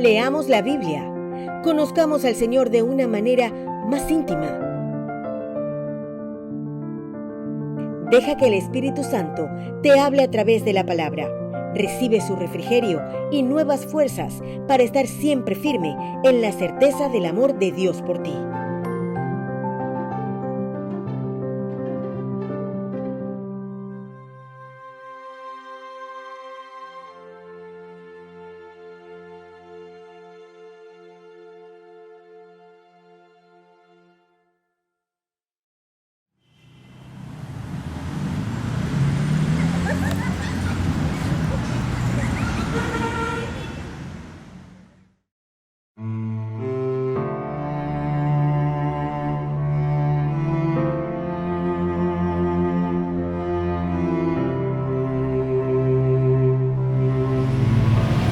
Leamos la Biblia. Conozcamos al Señor de una manera más íntima. Deja que el Espíritu Santo te hable a través de la palabra. Recibe su refrigerio y nuevas fuerzas para estar siempre firme en la certeza del amor de Dios por ti.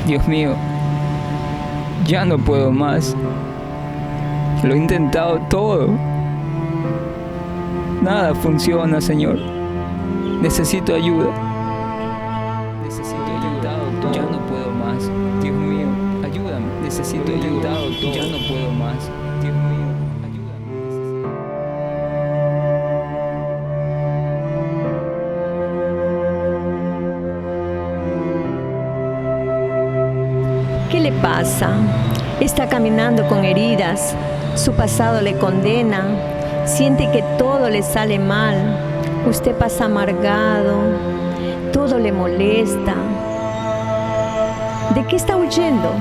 Dios mío, ya no puedo más. Lo he intentado todo. Nada funciona, Señor. Necesito ayuda. Ya no puedo más. Dios mío, ayúdame. Necesito ayuda. Ya no puedo más. Dios mío, ayúdame. ¿Qué le pasa? Está caminando con heridas, su pasado le condena, siente que todo le sale mal, usted pasa amargado, todo le molesta. ¿De qué está huyendo?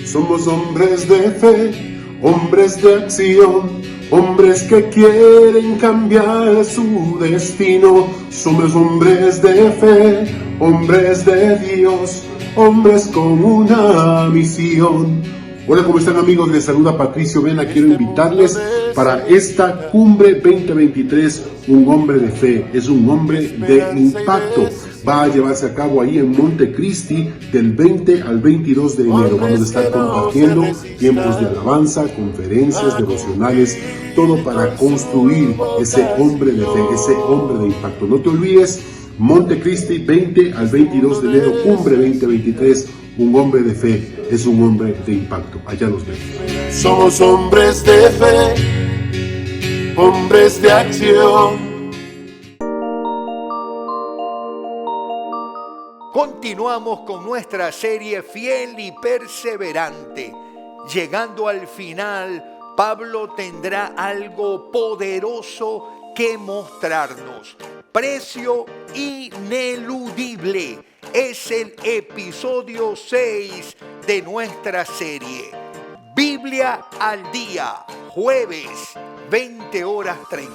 Somos hombres de fe, hombres de acción, hombres que quieren cambiar su destino. Somos hombres de fe, hombres de Dios, hombres con una misión. Hola, ¿cómo están, amigos? Les saluda Patricio Vena. Quiero invitarles para esta Cumbre 2023. Un hombre de fe, es un hombre de impacto. Va a llevarse a cabo ahí en Montecristi del 20 al 22 de enero. Vamos a estar compartiendo tiempos de alabanza, conferencias, devocionales, todo para construir ese hombre de fe, ese hombre de impacto. No te olvides, Montecristi 20 al 22 de enero, Cumbre 2023. Un hombre de fe es un hombre de impacto. Allá nos vemos. Somos hombres de fe, hombres de acción. Continuamos con nuestra serie Fiel y Perseverante. Llegando al final, Pablo tendrá algo poderoso que mostrarnos. Precio ineludible. Es el episodio 6 de nuestra serie. Biblia al día, jueves, 20:30.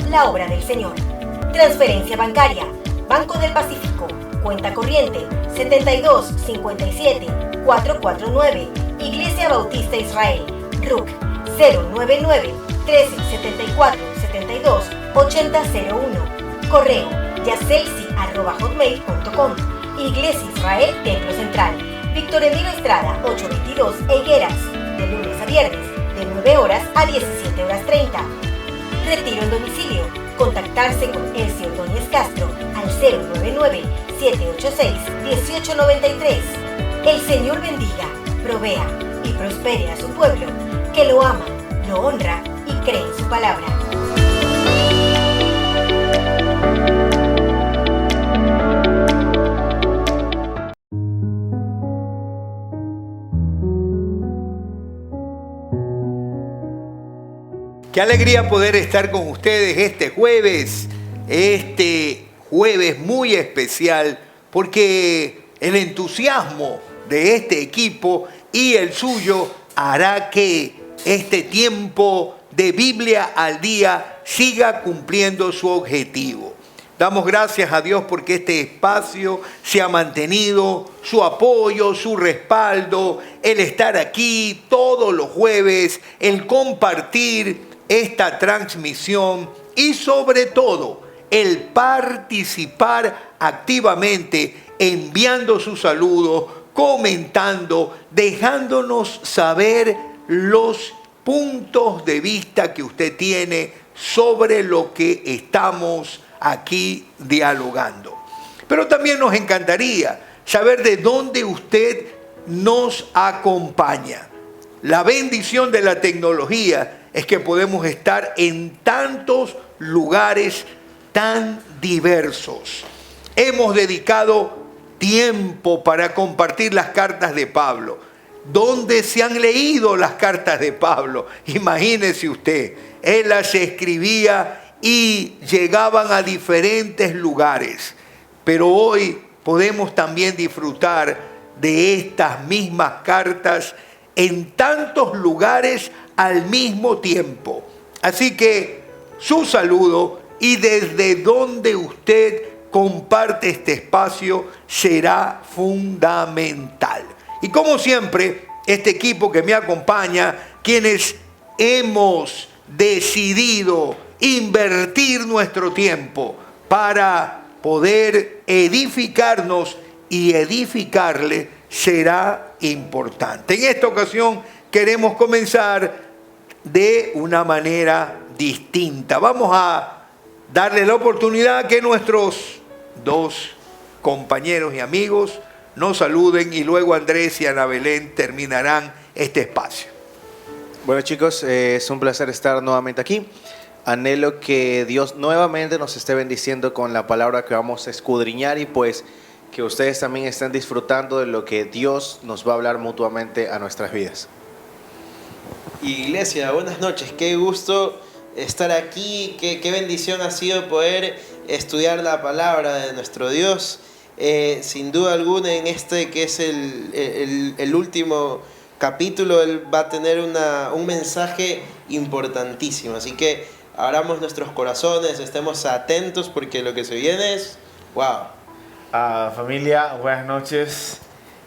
la obra del Señor. Transferencia bancaria, Banco del Pacífico, cuenta corriente 72 57 449, Iglesia Bautista Israel, RUC 099 1374 72 8001, correo yacelsi@hotmail.com, Iglesia Israel Templo Central, Víctor Emilio Estrada 822 Higueras, de lunes a viernes, de 9 horas a 17 horas 30. Retiro en domicilio. Contactarse con Elsie Ordóñez Castro al 099-786-1893. El Señor bendiga, provea y prospere a su pueblo, que lo ama, lo honra y cree en su palabra. Qué alegría poder estar con ustedes este jueves muy especial, porque el entusiasmo de este equipo y el suyo hará que este tiempo de Biblia al día siga cumpliendo su objetivo. Damos gracias a Dios porque este espacio se ha mantenido, su apoyo, su respaldo, el estar aquí todos los jueves, el compartir esta transmisión y sobre todo el participar activamente enviando sus saludos, comentando, dejándonos saber los puntos de vista que usted tiene sobre lo que estamos aquí dialogando. Pero también nos encantaría saber de dónde usted nos acompaña. La bendición de la tecnología es que podemos estar en tantos lugares tan diversos. Hemos dedicado tiempo para compartir las cartas de Pablo. ¿Dónde se han leído las cartas de Pablo? Imagínese usted, él las escribía y llegaban a diferentes lugares. Pero hoy podemos también disfrutar de estas mismas cartas en tantos lugares al mismo tiempo. Así que su saludo y desde donde usted comparte este espacio será fundamental. Y como siempre, este equipo que me acompaña, quienes hemos decidido invertir nuestro tiempo para poder edificarnos y edificarle, será importante. En esta ocasión queremos comenzar de una manera distinta. Vamos a darle la oportunidad a que nuestros dos compañeros y amigos nos saluden y luego Andrés y Ana Belén terminarán este espacio. Bueno chicos, es un placer estar nuevamente aquí. Anhelo que Dios nuevamente nos esté bendiciendo con la palabra que vamos a escudriñar y pues que ustedes también estén disfrutando de lo que Dios nos va a hablar mutuamente a nuestras vidas. Iglesia, buenas noches, qué gusto estar aquí, qué bendición ha sido poder estudiar la palabra de nuestro Dios. Sin duda alguna en este que es el último capítulo, Él va a tener un mensaje importantísimo, así que abramos nuestros corazones, estemos atentos porque lo que se viene es wow. Familia, buenas noches.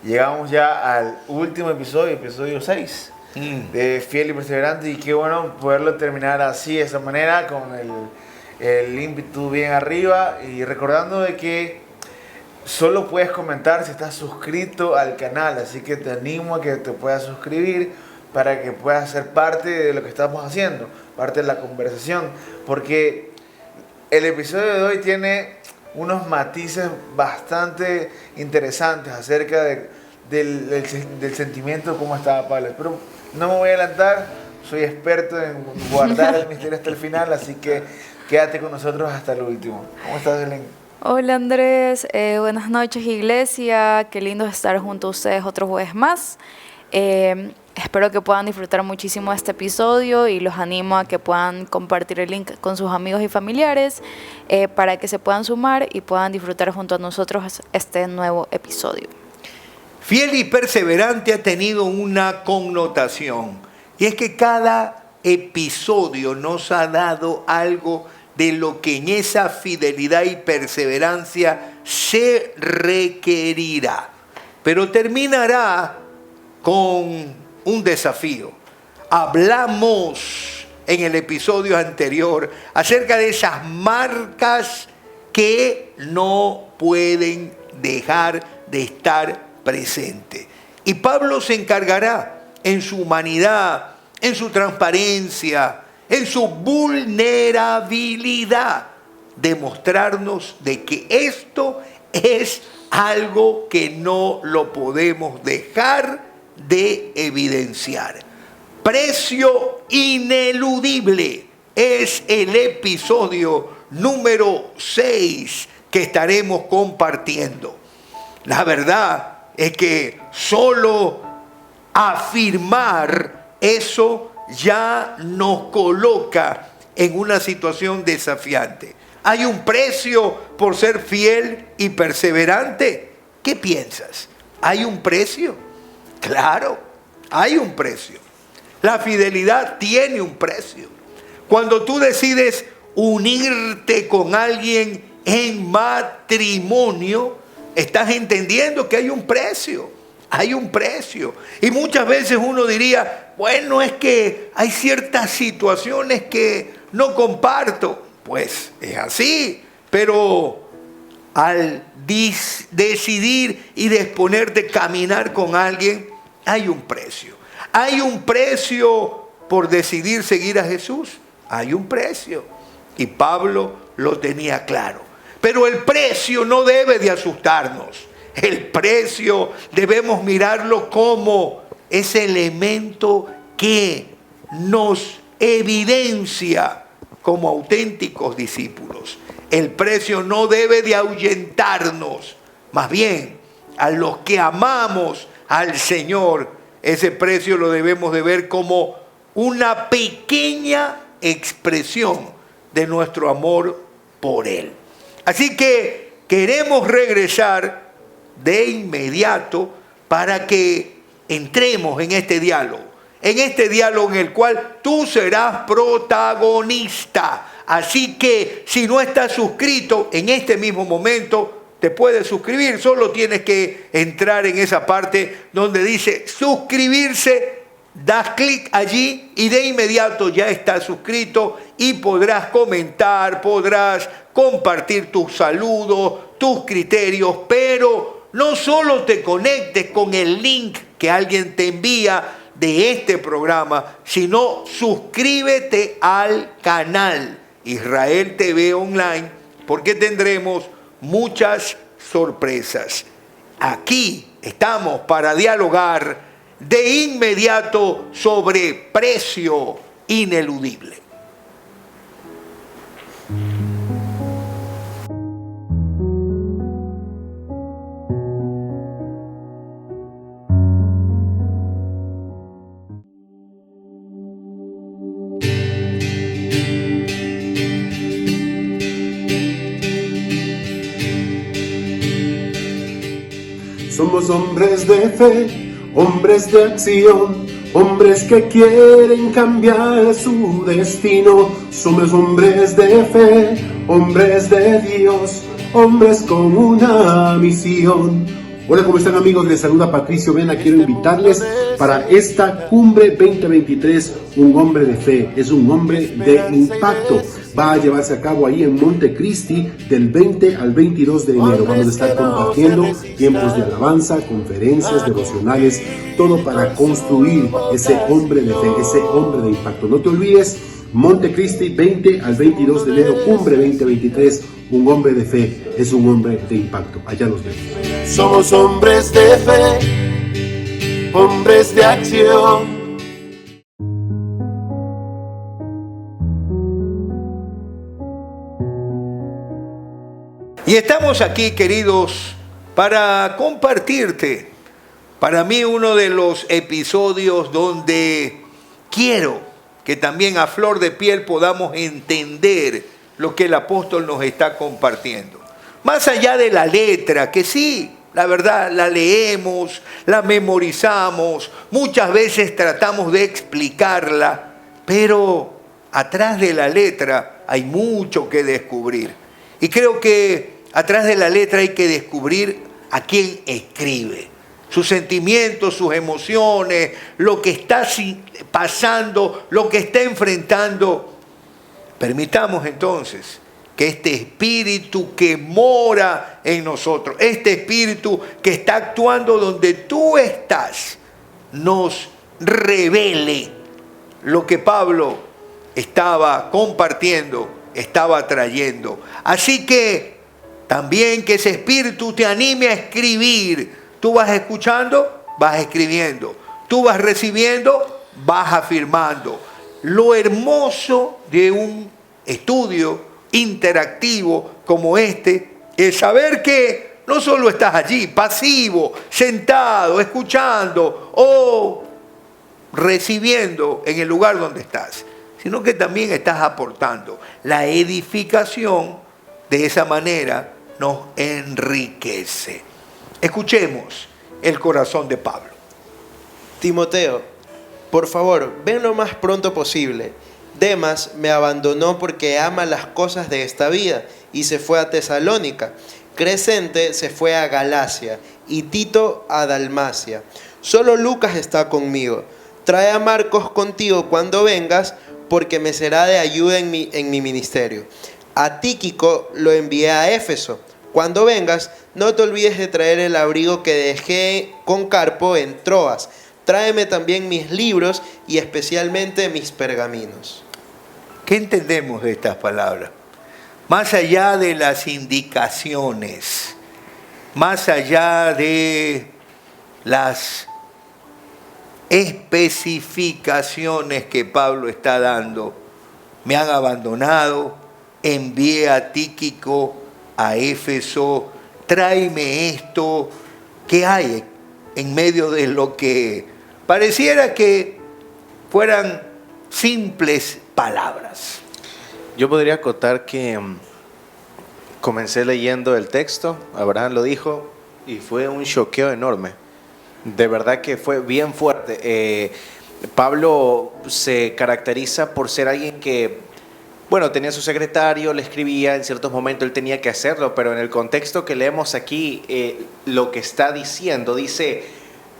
Llegamos ya al último episodio 6 de Fiel y Perseverante, y qué bueno poderlo terminar así, de esa manera, con el ímpetu bien arriba, y recordando de que solo puedes comentar si estás suscrito al canal, así que te animo a que te puedas suscribir para que puedas ser parte de lo que estamos haciendo, parte de la conversación, porque el episodio de hoy tiene unos matices bastante interesantes acerca del sentimiento, cómo estaba Pablo. Pero no me voy a adelantar, soy experto en guardar el misterio hasta el final, así que quédate con nosotros hasta el último. ¿Cómo estás, Belén? Hola Andrés, buenas noches Iglesia, qué lindo estar junto a ustedes otro jueves más. Espero que puedan disfrutar muchísimo de este episodio y los animo a que puedan compartir el link con sus amigos y familiares para que se puedan sumar y puedan disfrutar junto a nosotros este nuevo episodio. Fiel y perseverante ha tenido una connotación, y es que cada episodio nos ha dado algo de lo que en esa fidelidad y perseverancia se requerirá. Pero terminará con un desafío. Hablamos en el episodio anterior acerca de esas marcas que no pueden dejar de estar presentes. Y Pablo se encargará en su humanidad, en su transparencia, en su vulnerabilidad, de mostrarnos de que esto es algo que no lo podemos dejar de evidenciar. Precio ineludible es el episodio número 6 que estaremos compartiendo. La verdad es que solo afirmar eso ya nos coloca en una situación desafiante. ¿Hay un precio por ser fiel y perseverante? ¿Qué piensas? ¿Hay un precio? Claro, hay un precio. La fidelidad tiene un precio. Cuando tú decides unirte con alguien en matrimonio, estás entendiendo que hay un precio. Hay un precio. Y muchas veces uno diría, bueno, es que hay ciertas situaciones que no comparto. Pues es así, pero al decidir y disponerte a caminar con alguien, hay un precio. Hay un precio por decidir seguir a Jesús. Hay un precio. Y Pablo lo tenía claro. Pero el precio no debe de asustarnos. El precio debemos mirarlo como ese elemento que nos evidencia como auténticos discípulos. El precio no debe de ahuyentarnos. Más bien, a los que amamos al Señor, ese precio lo debemos de ver como una pequeña expresión de nuestro amor por Él. Así que queremos regresar de inmediato para que entremos en este diálogo. En este diálogo en el cual tú serás protagonista. Así que si no estás suscrito en este mismo momento, te puedes suscribir. Solo tienes que entrar en esa parte donde dice suscribirse. Das clic allí y de inmediato ya estás suscrito y podrás comentar, podrás compartir tus saludos, tus criterios, pero no solo te conectes con el link que alguien te envía de este programa, sino suscríbete al canal Israel TV Online, porque tendremos muchas sorpresas. Aquí estamos para dialogar de inmediato sobre precio ineludible. Somos hombres de fe, hombres de acción, hombres que quieren cambiar su destino. Somos hombres de fe, hombres de Dios, hombres con una misión. Hola, ¿cómo están, amigos? Les saluda Patricio Vena. Quiero invitarles para esta Cumbre 2023. Un hombre de fe es un hombre de impacto. Va a llevarse a cabo ahí en Montecristi del 20 al 22 de enero. Vamos a estar compartiendo tiempos de alabanza, conferencias, devocionales, todo para construir ese hombre de fe, ese hombre de impacto. No te olvides, Montecristi 20 al 22 de enero, Cumbre 2023. Un hombre de fe es un hombre de impacto. Allá nos vemos. Somos hombres de fe, hombres de acción. Y estamos aquí, queridos, para compartirte, para mí, uno de los episodios donde quiero que también a flor de piel podamos entender lo que el apóstol nos está compartiendo. Más allá de la letra, que sí, la verdad, la leemos, la memorizamos, muchas veces tratamos de explicarla, pero atrás de la letra hay mucho que descubrir. Y creo que atrás de la letra hay que descubrir a quién escribe. Sus sentimientos, sus emociones, lo que está pasando, lo que está enfrentando. Permitamos entonces que este espíritu que mora en nosotros, este espíritu que está actuando donde tú estás, nos revele lo que Pablo estaba compartiendo, estaba trayendo. Así que también que ese espíritu te anime a escribir. Tú vas escuchando, vas escribiendo. Tú vas recibiendo, vas afirmando. Lo hermoso de un estudio interactivo como este es saber que no solo estás allí, pasivo, sentado, escuchando o recibiendo en el lugar donde estás, sino que también estás aportando. La edificación de esa manera nos enriquece. Escuchemos el corazón de Pablo. Timoteo, por favor, ven lo más pronto posible. Demas me abandonó porque ama las cosas de esta vida y se fue a Tesalónica. Crescente se fue a Galacia y Tito a Dalmacia. Solo Lucas está conmigo. Trae a Marcos contigo cuando vengas, porque me será de ayuda en mi ministerio. A Tíquico lo envié a Éfeso. Cuando vengas, no te olvides de traer el abrigo que dejé con Carpo en Troas. Tráeme también mis libros y especialmente mis pergaminos. ¿Qué entendemos de estas palabras? Más allá de las indicaciones, más allá de las especificaciones que Pablo está dando, me han abandonado, envié a Tíquico a Éfeso, tráeme esto. ¿Qué hay en medio de lo que pareciera que fueran simples palabras? Yo podría acotar que comencé leyendo el texto, Abraham lo dijo, y fue un choqueo enorme. De verdad que fue bien fuerte. Pablo se caracteriza por ser alguien que, bueno, tenía su secretario, le escribía, en ciertos momentos él tenía que hacerlo, pero en el contexto que leemos aquí, lo que está diciendo, dice,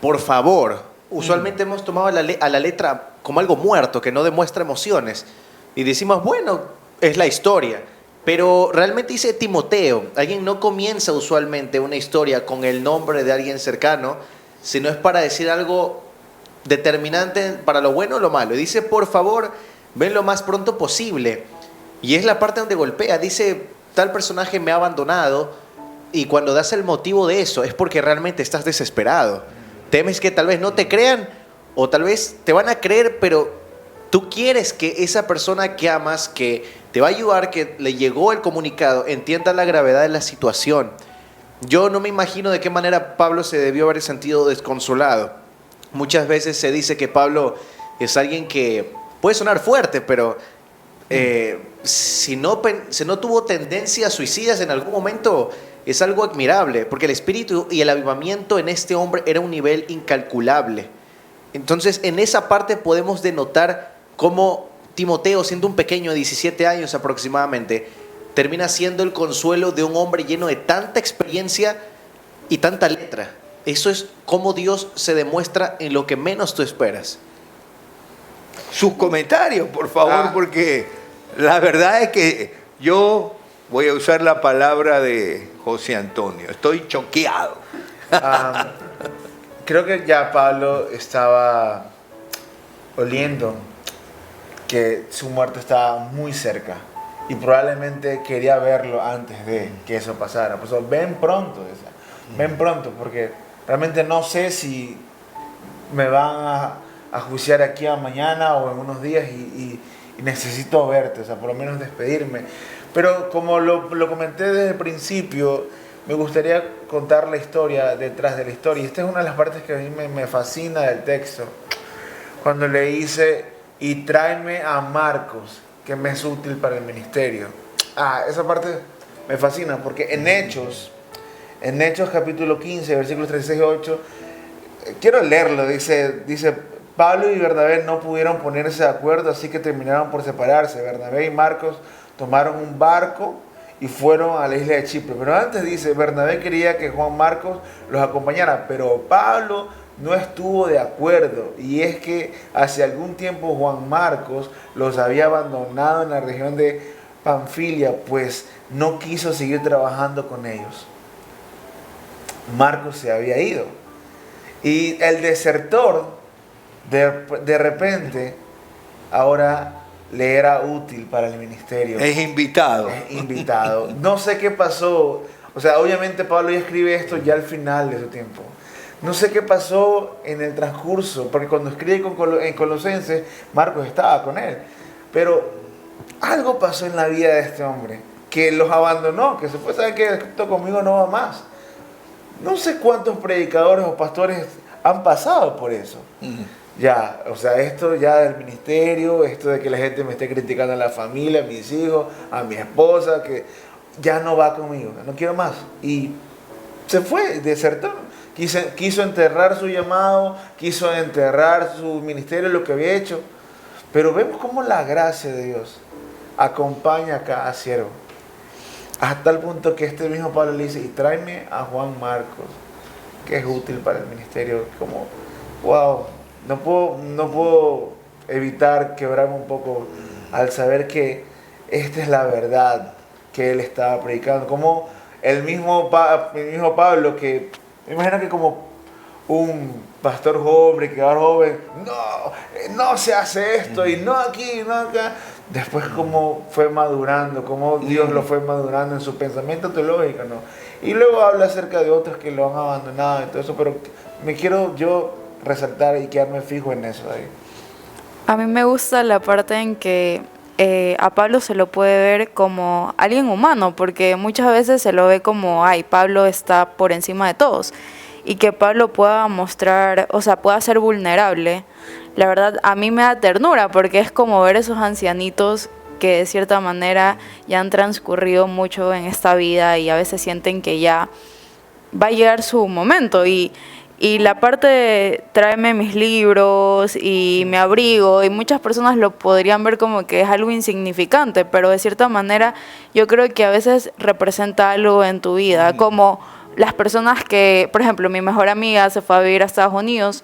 por favor. Usualmente hemos tomado a la letra como algo muerto, que no demuestra emociones, y decimos, bueno, es la historia, pero realmente dice Timoteo. Alguien no comienza usualmente una historia con el nombre de alguien cercano, sino es para decir algo determinante para lo bueno o lo malo. Y dice, por favor, ven lo más pronto posible. Y es la parte donde golpea. Dice, tal personaje me ha abandonado. Y cuando das el motivo de eso, es porque realmente estás desesperado. Temes que tal vez no te crean, o tal vez te van a creer, pero tú quieres que esa persona que amas, que te va a ayudar, que le llegó el comunicado, entienda la gravedad de la situación. Yo no me imagino de qué manera Pablo se debió haber sentido desconsolado. Muchas veces se dice que Pablo es alguien que puede sonar fuerte, pero si no tuvo tendencias suicidas en algún momento, es algo admirable, porque el espíritu y el avivamiento en este hombre era un nivel incalculable. Entonces, en esa parte podemos denotar cómo Timoteo, siendo un pequeño de 17 años aproximadamente, termina siendo el consuelo de un hombre lleno de tanta experiencia y tanta letra. Eso es cómo Dios se demuestra en lo que menos tú esperas. Sus comentarios, por favor, porque la verdad es que yo voy a usar la palabra de José Antonio. Estoy choqueado. Creo que ya Pablo estaba oliendo que su muerte estaba muy cerca y probablemente quería verlo antes de que eso pasara. Por eso, ven pronto, ven pronto, porque realmente no sé si me van a juiciar aquí a mañana o en unos días y necesito verte, o sea, por lo menos despedirme. Pero como lo comenté desde el principio, me gustaría contar la historia detrás de la historia. Y esta es una de las partes que a mí me fascina del texto. Cuando le dice, y tráeme a Marcos, que me es útil para el ministerio. Esa parte me fascina, porque en Hechos capítulo 15, versículos 36 y 8, quiero leerlo, dice, Pablo y Bernabé no pudieron ponerse de acuerdo, así que terminaron por separarse. Bernabé y Marcos tomaron un barco y fueron a la isla de Chipre. Pero antes dice, Bernabé quería que Juan Marcos los acompañara, pero Pablo no estuvo de acuerdo. Y es que hace algún tiempo Juan Marcos los había abandonado en la región de Panfilia, pues no quiso seguir trabajando con ellos. Marcos se había ido. Y el desertor, de repente, ahora le era útil para el ministerio. Es invitado. Es invitado. No sé qué pasó. O sea, obviamente Pablo ya escribe esto ya al final de su tiempo. No sé qué pasó en el transcurso, porque cuando escribe en Colosenses, Marcos estaba con él. Pero algo pasó en la vida de este hombre, que los abandonó, que se fue, ¿saben qué? Esto conmigo no va más. No sé cuántos predicadores o pastores han pasado por eso. Ya, o sea, esto ya del ministerio, esto de que la gente me esté criticando a la familia, a mis hijos, a mi esposa, que ya no va conmigo, no quiero más. Y se fue, desertó. Quiso enterrar su llamado, quiso enterrar su ministerio, lo que había hecho. Pero vemos cómo la gracia de Dios acompaña a cada siervo. Hasta el punto que este mismo Pablo le dice, y tráeme a Juan Marcos, que es útil para el ministerio. Como, wow, no puedo evitar quebrarme un poco al saber que esta es la verdad que él estaba predicando. Como el mismo Pablo, que me imagino que como un pastor joven, que ahora joven, no se hace esto, y no aquí, no acá. Después como fue madurando, como Dios lo fue madurando en su pensamiento teológico, ¿no? Y luego habla acerca de otros que lo han abandonado y todo eso, pero me quiero yo resaltar y quedarme fijo en eso ahí. A mí me gusta la parte en que a Pablo se lo puede ver como alguien humano, porque muchas veces se lo ve como, ay, Pablo está por encima de todos, y que Pablo pueda mostrar, o sea, pueda ser vulnerable. La verdad, a mí me da ternura, porque es como ver esos ancianitos que de cierta manera ya han transcurrido mucho en esta vida y a veces sienten que ya va a llegar su momento. Y la parte de tráeme mis libros y me abrigo, y muchas personas lo podrían ver como que es algo insignificante, pero de cierta manera yo creo que a veces representa algo en tu vida, como las personas que, por ejemplo, mi mejor amiga se fue a vivir a Estados Unidos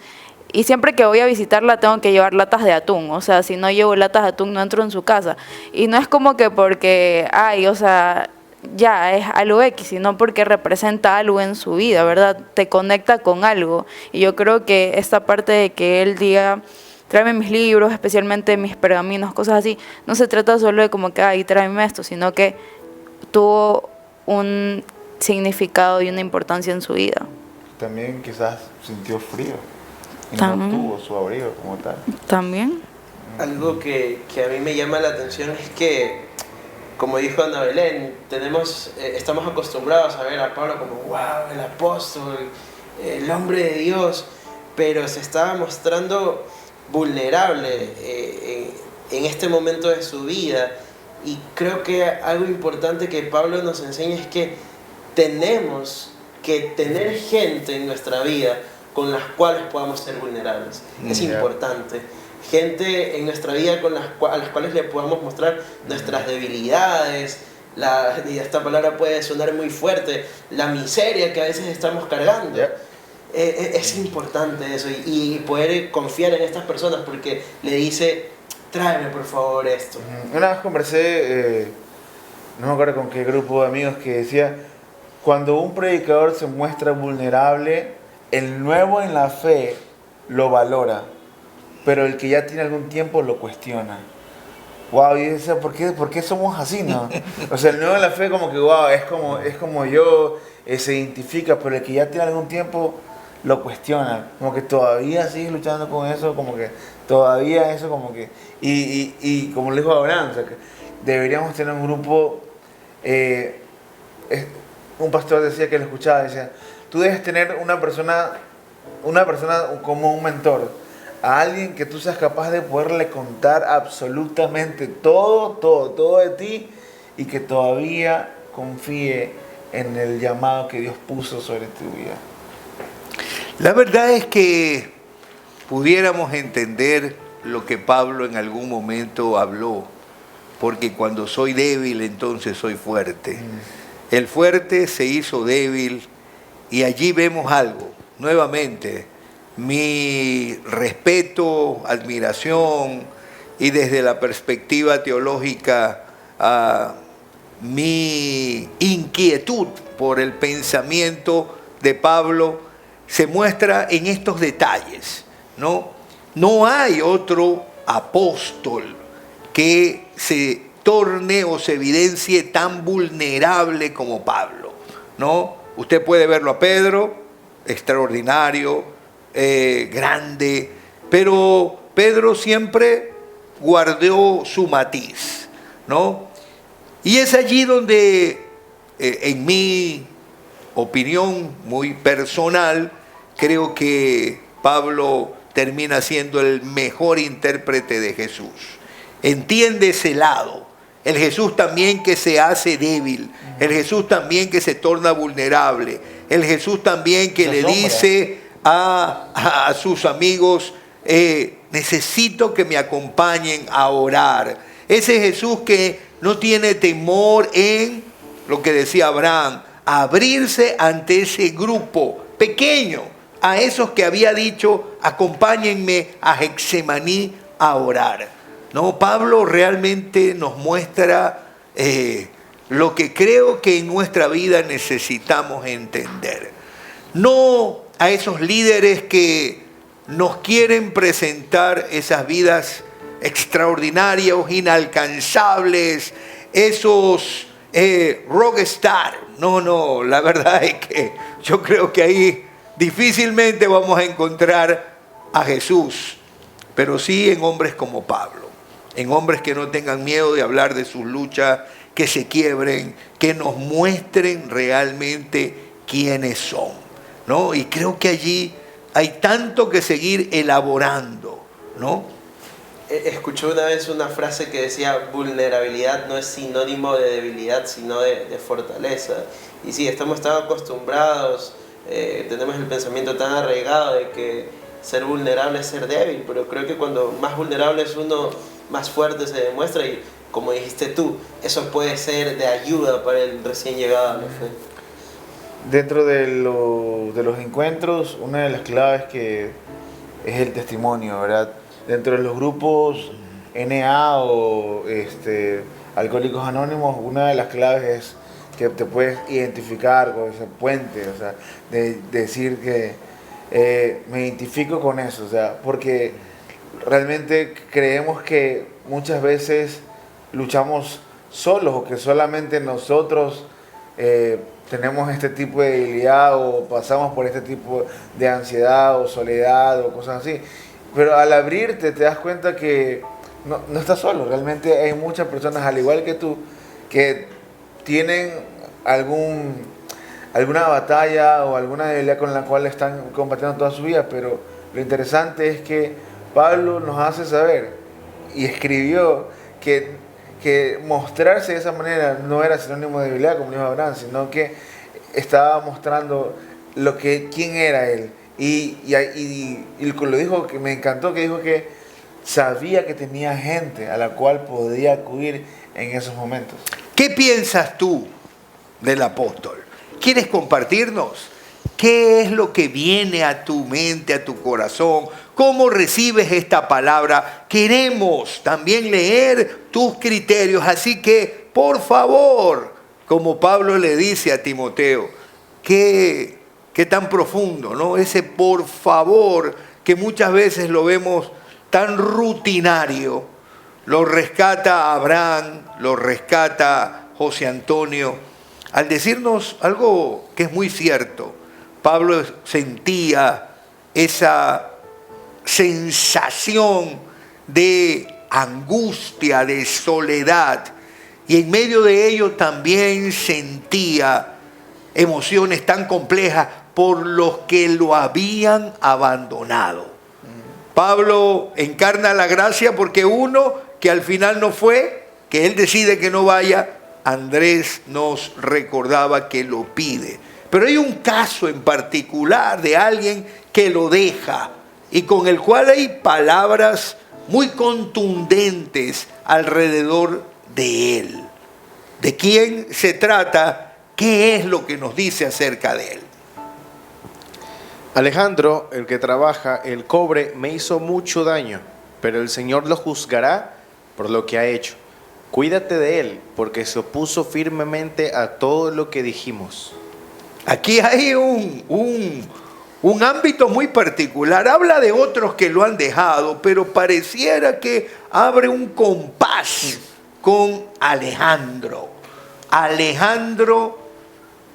y siempre que voy a visitarla tengo que llevar latas de atún. O sea, si no llevo latas de atún no entro en su casa. Y no es como que porque, ay, o sea, ya es algo X, sino porque representa algo en su vida, ¿verdad? Te conecta con algo. Y yo creo que esta parte de que él diga, tráeme mis libros, especialmente mis pergaminos, cosas así, no se trata solo de como que, ay, tráeme esto, sino que tuvo un significado y una importancia en su vida. También quizás sintió frío y También. no tuvo su abrigo como tal. También. Algo que a mí me llama la atención es que, como dijo Ana Belén, estamos acostumbrados a ver a Pablo como, wow, el apóstol, el hombre de Dios, pero se estaba mostrando vulnerable en este momento de su vida. Y creo que algo importante que Pablo nos enseña es que tenemos que tener gente en nuestra vida con las cuales podamos ser vulnerables. Es importante. Gente en nuestra vida a las cuales le podamos mostrar nuestras debilidades, y esta palabra puede sonar muy fuerte, la miseria que a veces estamos cargando. Es importante eso, y poder confiar en estas personas, porque le dice, tráeme por favor esto. Una vez conversé, no me acuerdo con qué grupo de amigos, que decía, cuando un predicador se muestra vulnerable, el nuevo en la fe lo valora, pero el que ya tiene algún tiempo lo cuestiona. Wow, y decía, ¿por qué somos así, no? O sea, el nuevo en la fe como que, wow, es como yo, se identifica, pero el que ya tiene algún tiempo lo cuestiona. Como que todavía sigues luchando con eso, como que todavía eso, como que... Y como le dijo Abraham, o sea, que deberíamos tener un grupo... un pastor decía que lo escuchaba, decía, tú debes tener una persona como un mentor, a alguien que tú seas capaz de poderle contar absolutamente todo de ti, y que todavía confíe en el llamado que Dios puso sobre tu vida. La verdad es que pudiéramos entender lo que Pablo en algún momento habló porque cuando soy débil entonces soy fuerte. El fuerte se hizo débil y allí vemos algo. Nuevamente, mi respeto, admiración y desde la perspectiva teológica, mi inquietud por el pensamiento de Pablo se muestra en estos detalles, ¿no? No hay otro apóstol que se torne o se evidencie tan vulnerable como Pablo, ¿no? Usted puede verlo a Pedro, extraordinario, grande, pero Pedro siempre guardó su matiz, ¿no? Y es allí donde, en mi opinión muy personal, creo que Pablo termina siendo el mejor intérprete de Jesús. Entiende ese lado. El Jesús también que se hace débil. El Jesús también que se torna vulnerable. El Jesús también que le dice a sus amigos, necesito que me acompañen a orar. Ese Jesús que no tiene temor en lo que decía Abraham, abrirse ante ese grupo pequeño, a esos que había dicho, acompáñenme a Getsemaní a orar. No, Pablo realmente nos muestra lo que creo que en nuestra vida necesitamos entender. No a esos líderes que nos quieren presentar esas vidas extraordinarias, inalcanzables, esos rockstar. No, la verdad es que yo creo que ahí difícilmente vamos a encontrar a Jesús, pero sí en hombres como Pablo, en hombres que no tengan miedo de hablar de sus luchas, que se quiebren, que nos muestren realmente quiénes son, ¿no? Y creo que allí hay tanto que seguir elaborando, ¿no? Escuché una vez una frase que decía, vulnerabilidad no es sinónimo de debilidad, sino de fortaleza. Y sí, estamos tan acostumbrados, tenemos el pensamiento tan arraigado de que ser vulnerable es ser débil, pero creo que cuando más vulnerable es uno, más fuerte se demuestra, y como dijiste tú, eso puede ser de ayuda para el recién llegado a la fe. Dentro de los encuentros, una de las claves que es el testimonio, ¿verdad? Dentro de los grupos NA o Alcohólicos Anónimos, una de las claves es que te puedes identificar con ese puente, o sea, de decir que me identifico con eso, o sea, porque realmente creemos que muchas veces luchamos solos o que solamente nosotros tenemos este tipo de debilidad o pasamos por este tipo de ansiedad o soledad o cosas así. Pero al abrirte te das cuenta que no estás solo. Realmente hay muchas personas, al igual que tú, que tienen alguna batalla o alguna debilidad con la cual están combatiendo toda su vida. Pero lo interesante es que Pablo nos hace saber y escribió que mostrarse de esa manera no era sinónimo de debilidad, como dijo Abraham, sino que estaba mostrando quién era él. Y lo dijo, que me encantó, que dijo que sabía que tenía gente a la cual podía acudir en esos momentos. ¿Qué piensas tú del apóstol? ¿Quieres compartirnos? ¿Qué es lo que viene a tu mente, a tu corazón? ¿Cómo recibes esta palabra? Queremos también leer tus criterios, así que, por favor, como Pablo le dice a Timoteo, qué tan profundo, ¿no? Ese por favor que muchas veces lo vemos tan rutinario, lo rescata Abraham, lo rescata José Antonio, al decirnos algo que es muy cierto. Pablo sentía esa sensación de angustia, de soledad, y en medio de ello también sentía emociones tan complejas por los que lo habían abandonado. Pablo encarna la gracia porque uno que al final no fue, que él decide que no vaya, Andrés nos recordaba que lo pide. Pero hay un caso en particular de alguien que lo deja y con el cual hay palabras muy contundentes alrededor de Él. ¿De quién se trata? ¿Qué es lo que nos dice acerca de Él? Alejandro, el que trabaja el cobre, me hizo mucho daño, pero el Señor lo juzgará por lo que ha hecho. Cuídate de él, porque se opuso firmemente a todo lo que dijimos. Aquí hay un ámbito muy particular. Habla de otros que lo han dejado, pero pareciera que abre un compás con Alejandro. Alejandro,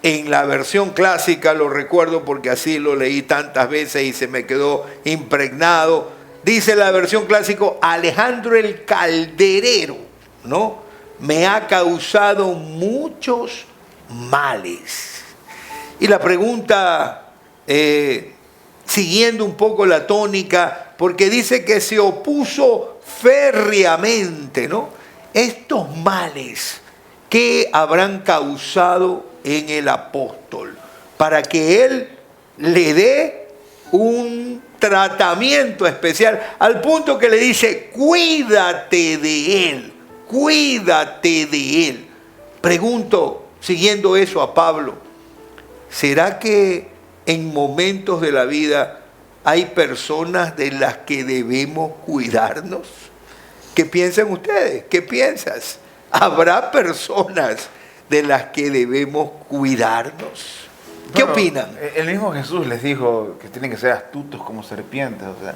en la versión clásica, lo recuerdo porque así lo leí tantas veces y se me quedó impregnado. Dice la versión clásica, Alejandro el calderero, ¿no? Me ha causado muchos males. Y la pregunta, siguiendo un poco la tónica, porque dice que se opuso férreamente, ¿no? Estos males, ¿qué habrán causado en el apóstol? Para que él le dé un tratamiento especial, al punto que le dice, cuídate de él, cuídate de él. Pregunto, siguiendo eso a Pablo, ¿será que en momentos de la vida hay personas de las que debemos cuidarnos? ¿Qué piensan ustedes? ¿Qué piensas? ¿Habrá personas de las que debemos cuidarnos? ¿Qué opinan? El mismo Jesús les dijo que tienen que ser astutos como serpientes, o sea,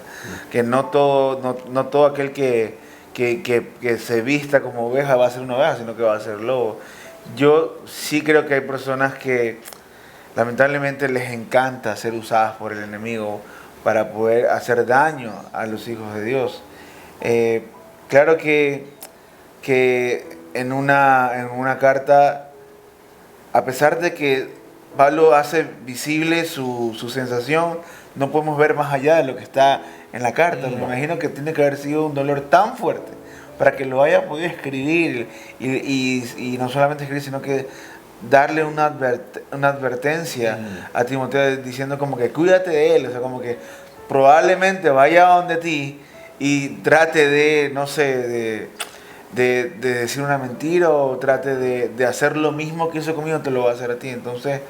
que no todo aquel que se vista como oveja va a ser una oveja, sino que va a ser lobo. Yo sí creo que hay personas que lamentablemente les encanta ser usadas por el enemigo para poder hacer daño a los hijos de Dios. Claro que en una carta, a pesar de que Pablo hace visible su sensación, no podemos ver más allá de lo que está en la carta. Me imagino que tiene que haber sido un dolor tan fuerte para que lo haya podido escribir y no solamente escribir, sino que darle una advertencia a Timoteo diciendo como que cuídate de él, o sea, como que probablemente vaya donde ti y trate de, no sé, de decir una mentira o trate de hacer lo mismo que hizo conmigo, te lo va a hacer a ti. Entonces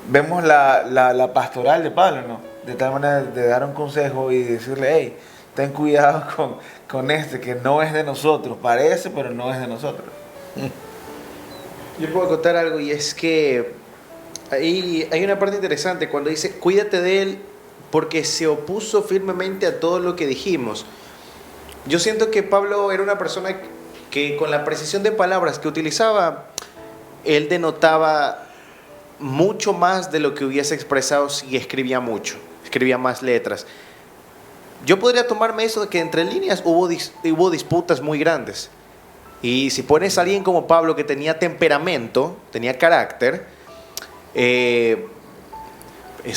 vemos la pastoral de Pablo, ¿no? De tal manera de dar un consejo y decirle, hey, ten cuidado con este que no es de nosotros, parece, pero no es de nosotros. Yo puedo contar algo, y es que ahí hay una parte interesante cuando dice, cuídate de él porque se opuso firmemente a todo lo que dijimos. Yo siento que Pablo era una persona que con la precisión de palabras que utilizaba, él denotaba mucho más de lo que hubiese expresado si escribía mucho, escribía más letras. Yo podría tomarme eso de que entre líneas hubo disputas muy grandes. Y si pones a alguien como Pablo que tenía temperamento, tenía carácter, es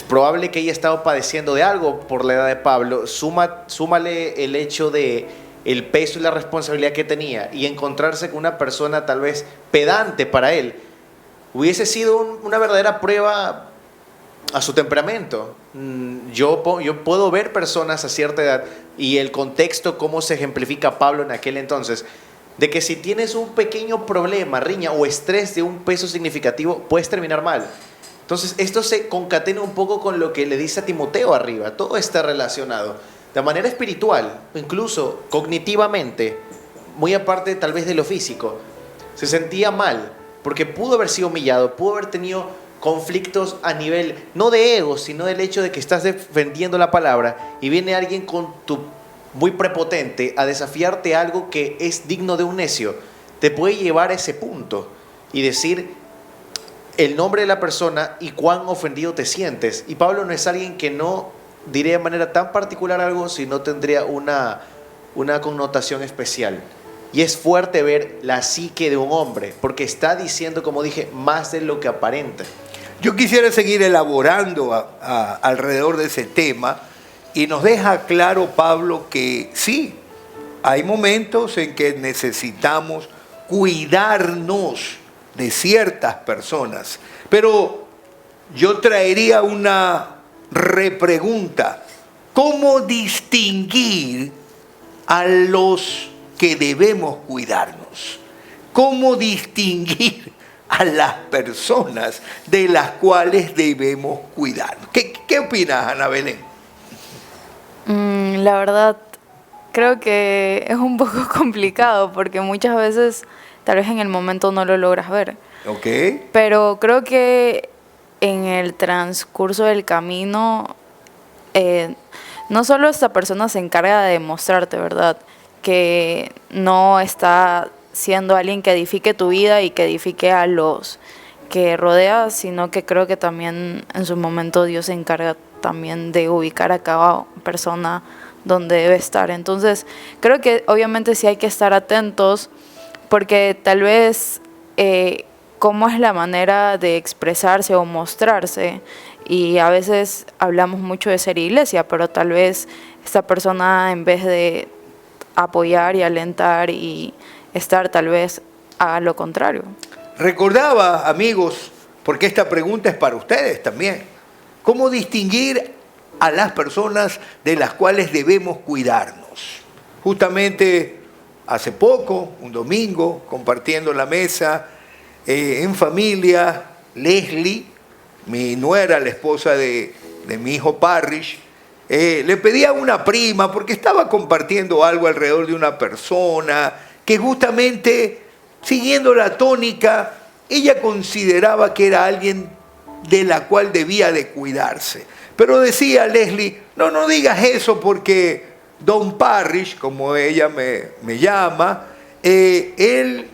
probable que haya estado padeciendo de algo por la edad de Pablo. Súmale el hecho de el peso y la responsabilidad que tenía y encontrarse con una persona tal vez pedante para él, hubiese sido una verdadera prueba a su temperamento. Yo puedo ver personas a cierta edad y el contexto, cómo se ejemplifica Pablo en aquel entonces, de que si tienes un pequeño problema, riña o estrés de un peso significativo, puedes terminar mal. Entonces esto se concatena un poco con lo que le dice a Timoteo arriba. Todo está relacionado de manera espiritual, incluso cognitivamente, muy aparte tal vez de lo físico. Se sentía mal porque pudo haber sido humillado, pudo haber tenido conflictos a nivel no de ego, sino del hecho de que estás defendiendo la palabra y viene alguien muy prepotente a desafiarte algo que es digno de un necio. Te puede llevar a ese punto y decir el nombre de la persona y cuán ofendido te sientes. Y Pablo no es alguien que no diría de manera tan particular algo si no tendría una connotación especial. Y es fuerte ver la psique de un hombre, porque está diciendo, como dije, más de lo que aparenta. Yo quisiera seguir elaborando alrededor de ese tema, y nos deja claro Pablo que sí, hay momentos en que necesitamos cuidarnos de ciertas personas. Pero yo traería una repregunta. ¿Cómo distinguir a los que debemos cuidarnos? cómo distinguir a las personas de las cuales debemos cuidarnos. ¿Qué opinas, Ana Belén? La verdad, creo que es un poco complicado porque muchas veces tal vez en el momento no lo logras ver. Ok. Pero creo que en el transcurso del camino, no solo esta persona se encarga de demostrarte, ¿verdad?, que no está siendo alguien que edifique tu vida y que edifique a los que rodea, sino que creo que también en su momento Dios se encarga también de ubicar a cada persona donde debe estar. Entonces, creo que obviamente sí hay que estar atentos porque tal vez cómo es la manera de expresarse o mostrarse, y a veces hablamos mucho de ser iglesia, pero tal vez esta persona, en vez de apoyar y alentar y estar, tal vez haga lo contrario. Recordaba, amigos, porque esta pregunta es para ustedes también, ¿cómo distinguir a las personas de las cuales debemos cuidarnos? Justamente hace poco, un domingo, compartiendo la mesa en familia, Leslie, mi nuera, la esposa de mi hijo Parrish, le pedía a una prima, porque estaba compartiendo algo alrededor de una persona, que justamente, siguiendo la tónica, ella consideraba que era alguien de la cual debía de cuidarse. Pero decía Leslie, no digas eso porque Don Parrish, como ella me llama, él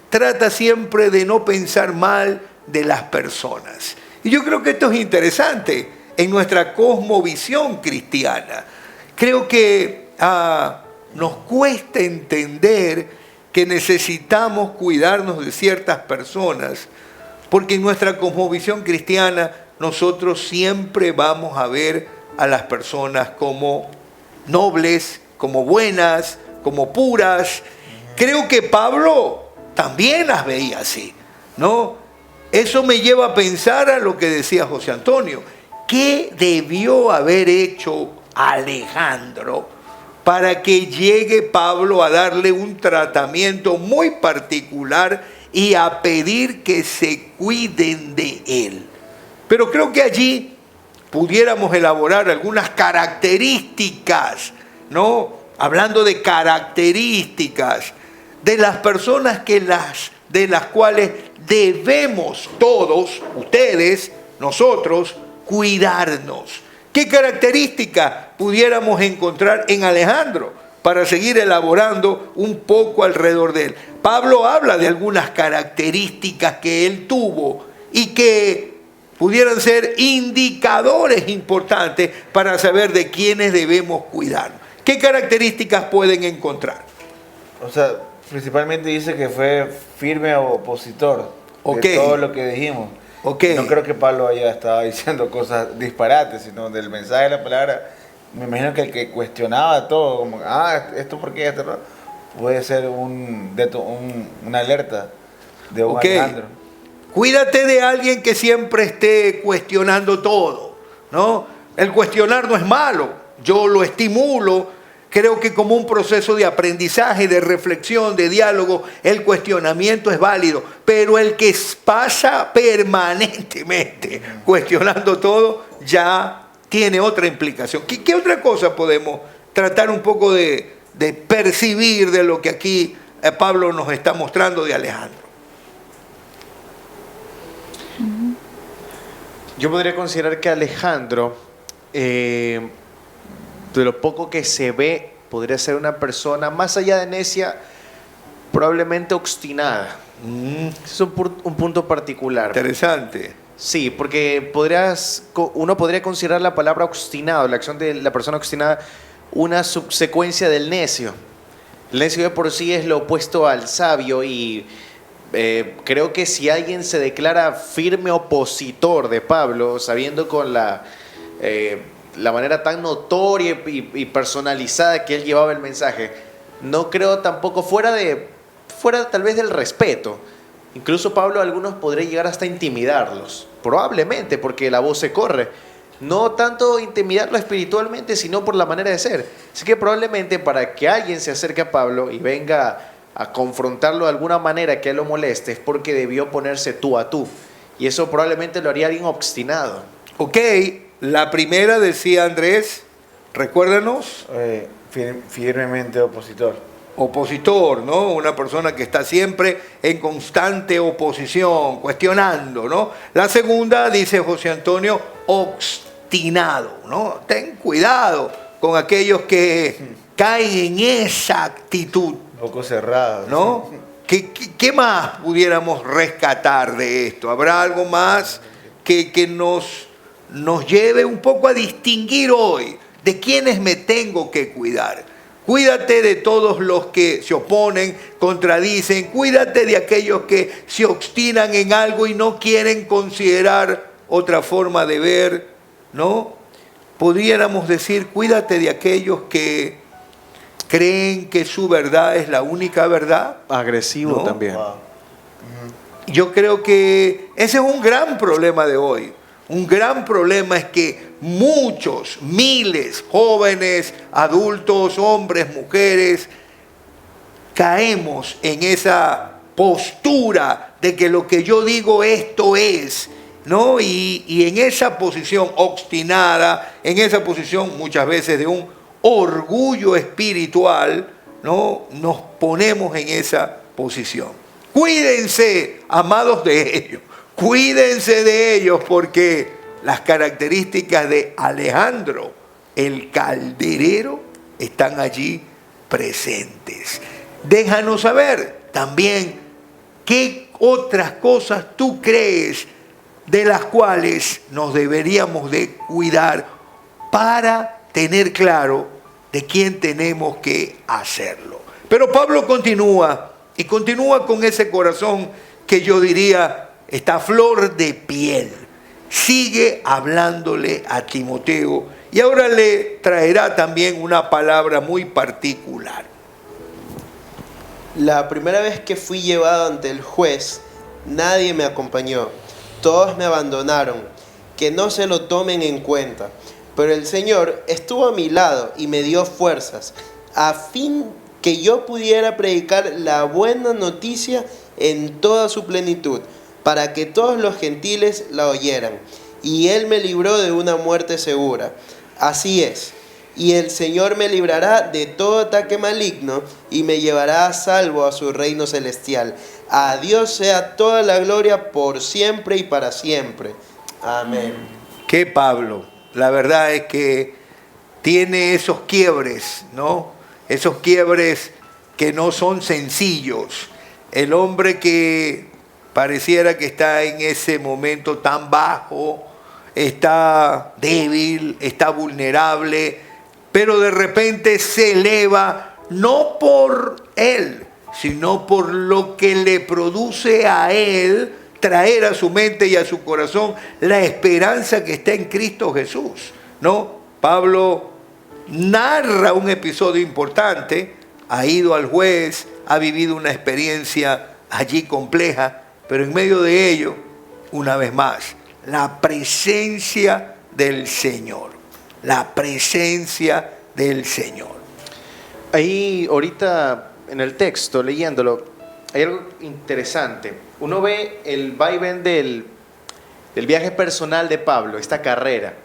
trata siempre de no pensar mal de las personas. Y yo creo que esto es interesante en nuestra cosmovisión cristiana. Creo que nos cuesta entender que necesitamos cuidarnos de ciertas personas, porque en nuestra cosmovisión cristiana nosotros siempre vamos a ver a las personas como nobles, como buenas, como puras. Creo que Pablo también las veía así, ¿no? Eso me lleva a pensar a lo que decía José Antonio. ¿Qué debió haber hecho Alejandro para que llegue Pablo a darle un tratamiento muy particular y a pedir que se cuiden de él? Pero creo que allí pudiéramos elaborar algunas características, ¿no? Hablando de características de las personas de las cuales debemos todos, ustedes, nosotros, cuidarnos. ¿Qué características pudiéramos encontrar en Alejandro para seguir elaborando un poco alrededor de él? Pablo habla de algunas características que él tuvo y que pudieran ser indicadores importantes para saber de quiénes debemos cuidarnos. ¿Qué características pueden encontrar? O sea, principalmente dice que fue firme opositor de todo lo que dijimos. Okay. No creo que Pablo haya estado diciendo cosas disparates, sino del mensaje de la palabra. Me imagino que el que cuestionaba todo, como, esto por qué, esto no, puede ser una alerta de un Alejandro. Cuídate de alguien que siempre esté cuestionando todo, ¿no? El cuestionar no es malo, yo lo estimulo. Creo que como un proceso de aprendizaje, de reflexión, de diálogo, el cuestionamiento es válido. Pero el que pasa permanentemente cuestionando todo ya tiene otra implicación. ¿Qué otra cosa podemos tratar un poco de percibir de lo que aquí Pablo nos está mostrando de Alejandro? Yo podría considerar que Alejandro, de lo poco que se ve, podría ser una persona, más allá de necia, probablemente obstinada. Es un punto particular. Interesante. Sí, porque uno podría considerar la palabra obstinado, la acción de la persona obstinada, una subsecuencia del necio. El necio de por sí es lo opuesto al sabio y creo que si alguien se declara firme opositor de Pablo, sabiendo con la manera tan notoria y personalizada que él llevaba el mensaje, no creo tampoco fuera tal vez del respeto. Incluso Pablo a algunos podría llegar hasta intimidarlos, probablemente porque la voz se corre. No tanto intimidarlo espiritualmente, sino por la manera de ser. Así que probablemente para que alguien se acerque a Pablo y venga a confrontarlo de alguna manera que a él lo moleste, es porque debió ponerse tú a tú. Y eso probablemente lo haría alguien obstinado. Ok, la primera decía Andrés, recuérdanos. Firmemente opositor. Opositor, ¿no? Una persona que está siempre en constante oposición, cuestionando, ¿no? La segunda, dice José Antonio, obstinado, ¿no? Ten cuidado con aquellos que caen en esa actitud. Un poco cerrado, ¿no? ¿Qué más pudiéramos rescatar de esto? ¿Habrá algo más que nos lleve un poco a distinguir hoy de quiénes me tengo que cuidar? Cuídate de todos los que se oponen, contradicen, cuídate de aquellos que se obstinan en algo y no quieren considerar otra forma de ver, ¿no? Pudiéramos decir, cuídate de aquellos que creen que su verdad es la única verdad. Agresivo, ¿no? También. Wow. Yo creo que ese es un gran problema de hoy. Un gran problema es que muchos, miles, jóvenes, adultos, hombres, mujeres, caemos en esa postura de que lo que yo digo esto es, ¿no? Y en esa posición obstinada, en esa posición muchas veces de un orgullo espiritual, ¿no? Nos ponemos en esa posición. Cuídense, amados, de ellos. Cuídense de ellos, porque las características de Alejandro, el calderero, están allí presentes. Déjanos saber también qué otras cosas tú crees de las cuales nos deberíamos de cuidar para tener claro de quién tenemos que hacerlo. Pero Pablo continúa, y continúa con ese corazón que yo diría está a flor de piel. Sigue hablándole a Timoteo y ahora le traerá también una palabra muy particular. La primera vez que fui llevado ante el juez, nadie me acompañó. Todos me abandonaron. Que no se lo tomen en cuenta. Pero el Señor estuvo a mi lado y me dio fuerzas, a fin que yo pudiera predicar la buena noticia en toda su plenitud, para que todos los gentiles la oyeran. Y Él me libró de una muerte segura. Así es. Y el Señor me librará de todo ataque maligno y me llevará a salvo a su reino celestial. A Dios sea toda la gloria por siempre y para siempre. Amén. Que Pablo, la verdad es que tiene esos quiebres, ¿no? Esos quiebres que no son sencillos. El hombre que pareciera que está en ese momento tan bajo, está débil, está vulnerable, pero de repente se eleva, no por él, sino por lo que le produce a él traer a su mente y a su corazón la esperanza que está en Cristo Jesús, ¿no? Pablo narra un episodio importante, ha ido al juez, ha vivido una experiencia allí compleja, pero en medio de ello, una vez más, la presencia del Señor. La presencia del Señor. Ahí ahorita en el texto, leyéndolo, hay algo interesante. Uno ve el vaivén del viaje personal de Pablo, esta carrera.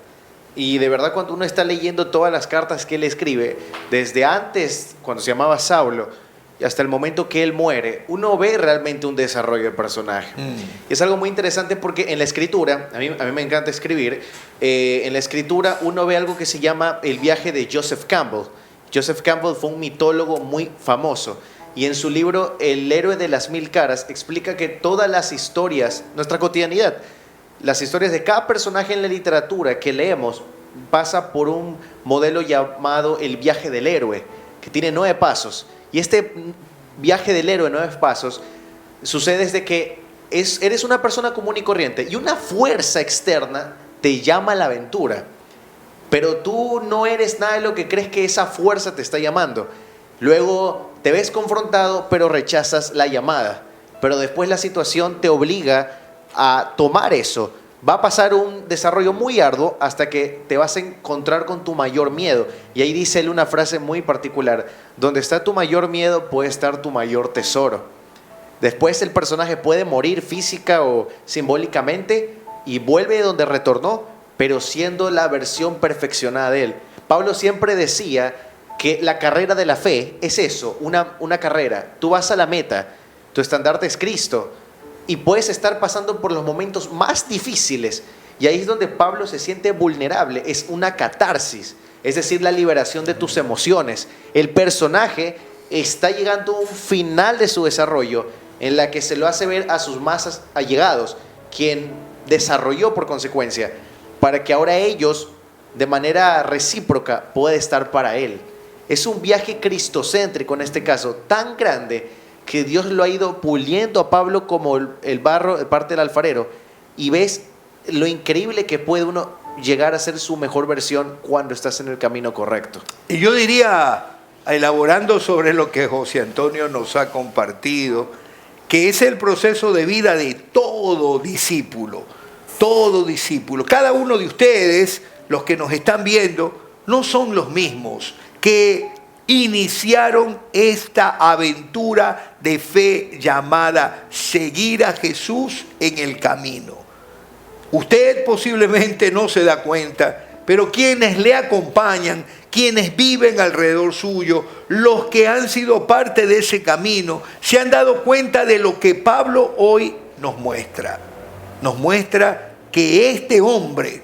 Y de verdad cuando uno está leyendo todas las cartas que él escribe, desde antes, cuando se llamaba Saulo, y hasta el momento que él muere, uno ve realmente un desarrollo del personaje. Y es algo muy interesante porque en la escritura, a mí me encanta escribir, en la escritura uno ve algo que se llama el viaje de Joseph Campbell. Joseph Campbell fue un mitólogo muy famoso y en su libro El héroe de las mil caras explica que todas las historias, nuestra cotidianidad, las historias de cada personaje en la literatura que leemos pasa por un modelo llamado el viaje del héroe, que tiene 9 pasos. Y este viaje del héroe, 9 pasos, sucede desde que eres una persona común y corriente y una fuerza externa te llama a la aventura. Pero tú no eres nada de lo que crees que esa fuerza te está llamando. Luego te ves confrontado, pero rechazas la llamada. Pero después la situación te obliga a tomar eso. va a pasar un desarrollo muy arduo hasta que te vas a encontrar con tu mayor miedo. Y ahí dice él una frase muy particular: donde está tu mayor miedo puede estar tu mayor tesoro. Después el personaje puede morir física o simbólicamente y vuelve de donde retornó, pero siendo la versión perfeccionada de él. Pablo siempre decía que la carrera de la fe es eso, una carrera. Tú vas a la meta, tu estandarte es Cristo, y puedes estar pasando por los momentos más difíciles, y ahí es donde Pablo se siente vulnerable. Es una catarsis, es decir, la liberación de tus emociones. El personaje está llegando a un final de su desarrollo en la que se lo hace ver a sus más allegados, quien desarrolló por consecuencia, para que ahora ellos, de manera recíproca, puedan estar para él. Es un viaje cristocéntrico en este caso, tan grande que Dios lo ha ido puliendo a Pablo como el barro de parte del alfarero, y ves lo increíble que puede uno llegar a ser su mejor versión cuando estás en el camino correcto. Y yo diría, elaborando sobre lo que José Antonio nos ha compartido, que es el proceso de vida de todo discípulo. Todo discípulo. Cada uno de ustedes, los que nos están viendo, no son los mismos que iniciaron esta aventura de fe llamada seguir a Jesús en el camino. Usted posiblemente no se da cuenta, pero quienes le acompañan, quienes viven alrededor suyo, los que han sido parte de ese camino, se han dado cuenta de lo que Pablo hoy nos muestra. Nos muestra que este hombre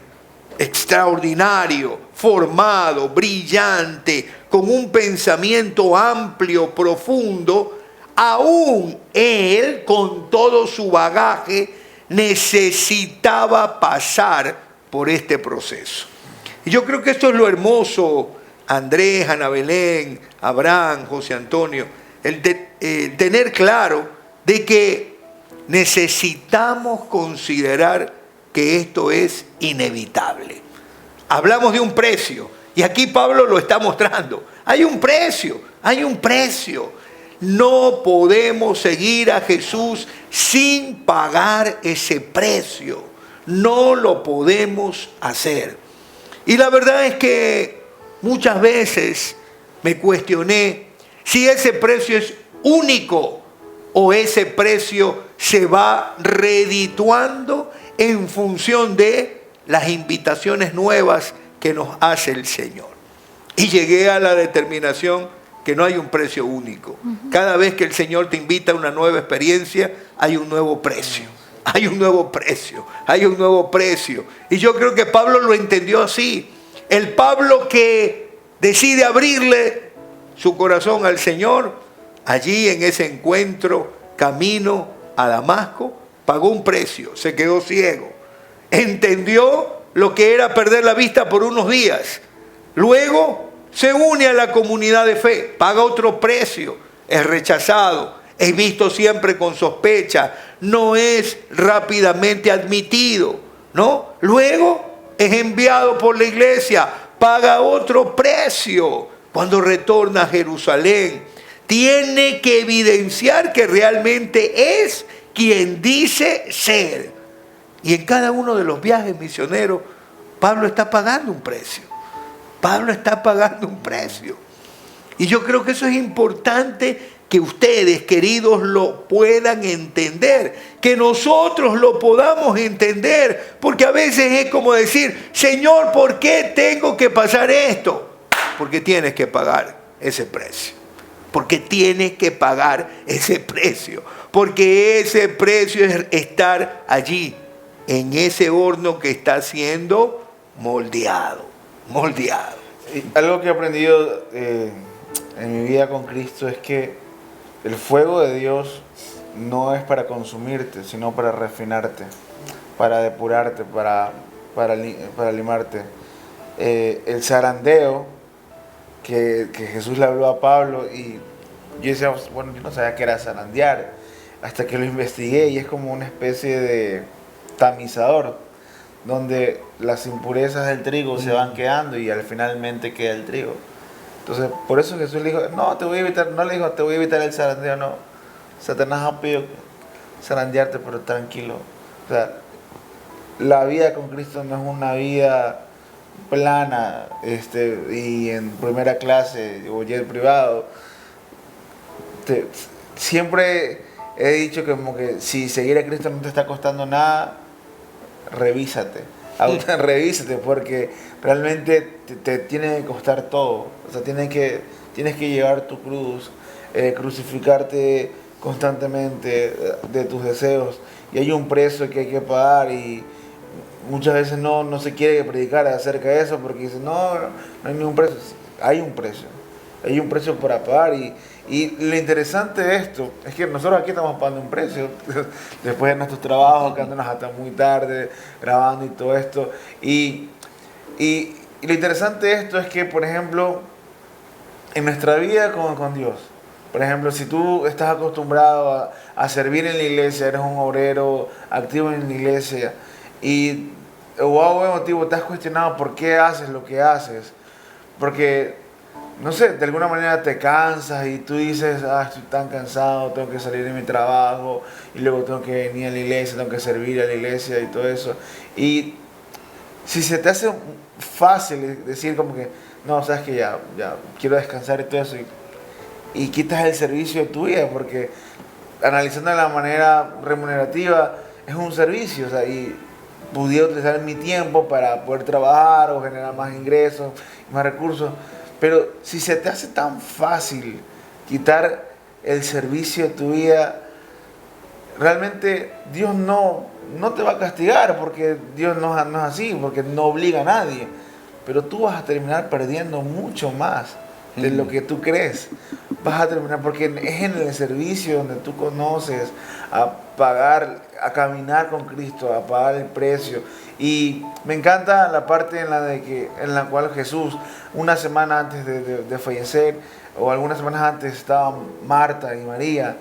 extraordinario, formado, brillante, con un pensamiento amplio, profundo, aún él, con todo su bagaje, necesitaba pasar por este proceso. Y yo creo que esto es lo hermoso, Andrés, Ana Belén, Abraham, José Antonio, el tener claro de que necesitamos considerar que esto es inevitable. Hablamos de un precio, y aquí Pablo lo está mostrando. Hay un precio, hay un precio. No podemos seguir a Jesús sin pagar ese precio. No lo podemos hacer. Y la verdad es que muchas veces me cuestioné si ese precio es único o ese precio se va redituando en función de las invitaciones nuevas que nos hace el Señor. Y llegué a la determinación que no hay un precio único. Cada vez que el Señor te invita a una nueva experiencia, hay un nuevo precio. Hay un nuevo precio, hay un nuevo precio. Y yo creo que Pablo lo entendió así. El Pablo que decide abrirle su corazón al Señor, allí en ese encuentro, camino a Damasco, pagó un precio, se quedó ciego. Entendió lo que era perder la vista por unos días. Luego se une a la comunidad de fe, paga otro precio, es rechazado, es visto siempre con sospecha, no es rápidamente admitido, ¿no? Luego es enviado por la iglesia, paga otro precio. Cuando retorna a Jerusalén, tiene que evidenciar que realmente es quien dice ser. Y en cada uno de los viajes misioneros, Pablo está pagando un precio. Pablo está pagando un precio. Y yo creo que eso es importante que ustedes, queridos, lo puedan entender, que nosotros lo podamos entender, porque a veces es como decir, Señor, ¿por qué tengo que pasar esto? Porque tienes que pagar ese precio, porque tienes que pagar ese precio, porque ese precio es estar allí, en ese horno que está siendo moldeado. Y algo que he aprendido en mi vida con Cristo es que el fuego de Dios no es para consumirte, sino para refinarte, para depurarte, para limarte. El zarandeo que Jesús le habló a Pablo, y yo decía, bueno, yo no sabía qué era zarandear, hasta que lo investigué, y es como una especie de tamizador, donde las impurezas del trigo se van quedando y al finalmente queda el trigo. Entonces, por eso Jesús le dijo, no te voy a evitar, no le dijo, te voy a evitar el zarandeo, no. Satanás ha pedido zarandearte, pero tranquilo. O sea, la vida con Cristo no es una vida plana y en primera clase o jet privado. Siempre he dicho que como que si seguir a Cristo no te está costando nada, revísate, revísate, porque realmente te tiene que costar todo. O sea, tienes que llevar tu cruz, crucificarte constantemente de tus deseos, y hay un precio que hay que pagar, y muchas veces no se quiere predicar acerca de eso porque dicen, no hay ningún precio. Hay un precio para pagar, y lo interesante de esto es que nosotros aquí estamos pagando un precio después de nuestros trabajos, quedándonos hasta muy tarde grabando y todo esto, y lo interesante de esto es que, por ejemplo, en nuestra vida con Dios, por ejemplo, si tú estás acostumbrado a servir en la iglesia, eres un obrero activo en la iglesia, y o a buen motivo te has cuestionado por qué haces lo que haces, porque, no sé, de alguna manera te cansas y tú dices, estoy tan cansado, tengo que salir de mi trabajo, y luego tengo que venir a la iglesia, tengo que servir a la iglesia y todo eso. Y si se te hace fácil decir como que, no, sabes que ya quiero descansar y todo eso, y quitas el servicio de tu vida, porque analizando de la manera remunerativa, es un servicio, o sea, y pudiera utilizar mi tiempo para poder trabajar o generar más ingresos, más recursos. Pero si se te hace tan fácil quitar el servicio de tu vida, realmente Dios no te va a castigar, porque Dios no es así, porque no obliga a nadie. Pero tú vas a terminar perdiendo mucho más de lo que tú crees. Vas a terminar, porque es en el servicio donde tú conoces a pagar, a caminar con Cristo, a pagar el precio. Y me encanta la parte en la cual Jesús, una semana antes de fallecer, o algunas semanas antes, estaban Marta y María,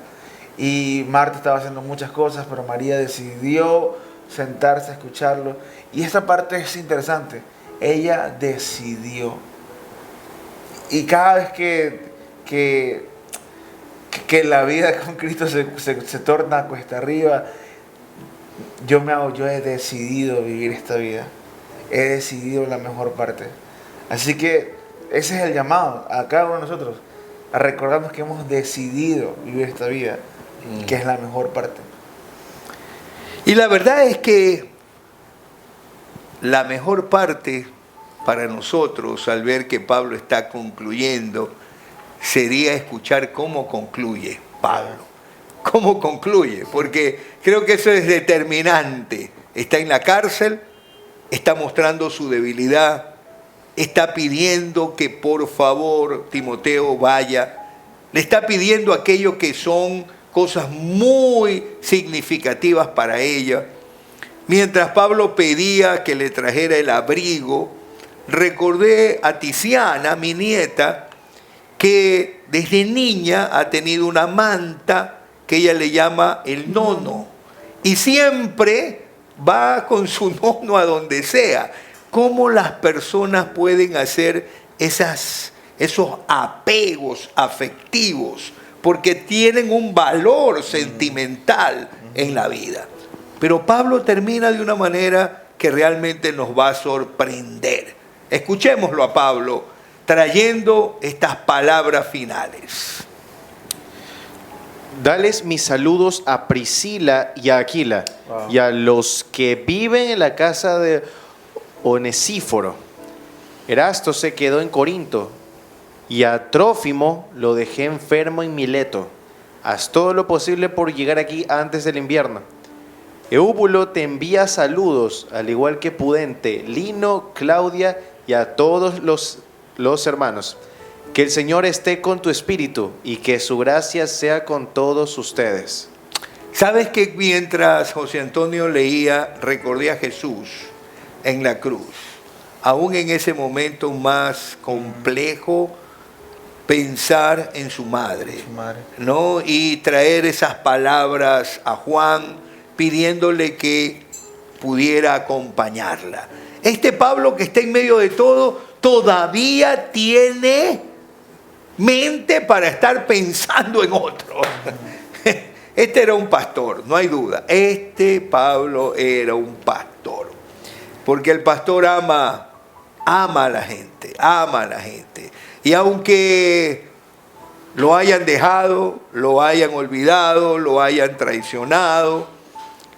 y Marta estaba haciendo muchas cosas, pero María decidió sentarse a escucharlo. Y esta parte es interesante, ella decidió. Y cada vez que la vida con Cristo se torna cuesta arriba, yo he decidido vivir esta vida. He decidido la mejor parte. Así que ese es el llamado a cada uno de nosotros, a recordarnos que hemos decidido vivir esta vida, que es la mejor parte. Y la verdad es que la mejor parte para nosotros, al ver que Pablo está concluyendo, sería escuchar cómo concluye Pablo. ¿Cómo concluye? Porque creo que eso es determinante. Está en la cárcel, está mostrando su debilidad, está pidiendo que por favor Timoteo vaya, le está pidiendo aquello que son cosas muy significativas para ella. Mientras Pablo pedía que le trajera el abrigo, recordé a Tiziana, mi nieta, que desde niña ha tenido una manta que ella le llama el nono, y siempre va con su nono a donde sea. ¿Cómo las personas pueden hacer esos apegos afectivos? Porque tienen un valor sentimental en la vida. Pero Pablo termina de una manera que realmente nos va a sorprender. Escuchémoslo a Pablo trayendo estas palabras finales. Dales mis saludos a Priscila y a Aquila, y a los que viven en la casa de Onesíforo. Erasto se quedó en Corinto, y a Trófimo lo dejé enfermo en Mileto. Haz todo lo posible por llegar aquí antes del invierno. Eúbulo te envía saludos, al igual que Pudente, Lino, Claudia y a todos los hermanos. Que el Señor esté con tu espíritu y que su gracia sea con todos ustedes. ¿Sabes que mientras José Antonio leía, recordé a Jesús en la cruz? Aún en ese momento más complejo, pensar en su madre, ¿no? Y traer esas palabras a Juan, pidiéndole que pudiera acompañarla. Este Pablo, que está en medio de todo, todavía tiene mente para estar pensando en otro. Este era un pastor, no hay duda. Este Pablo era un pastor. porque el pastor ama a la gente, ama a la gente. Y aunque lo hayan dejado, lo hayan olvidado, lo hayan traicionado,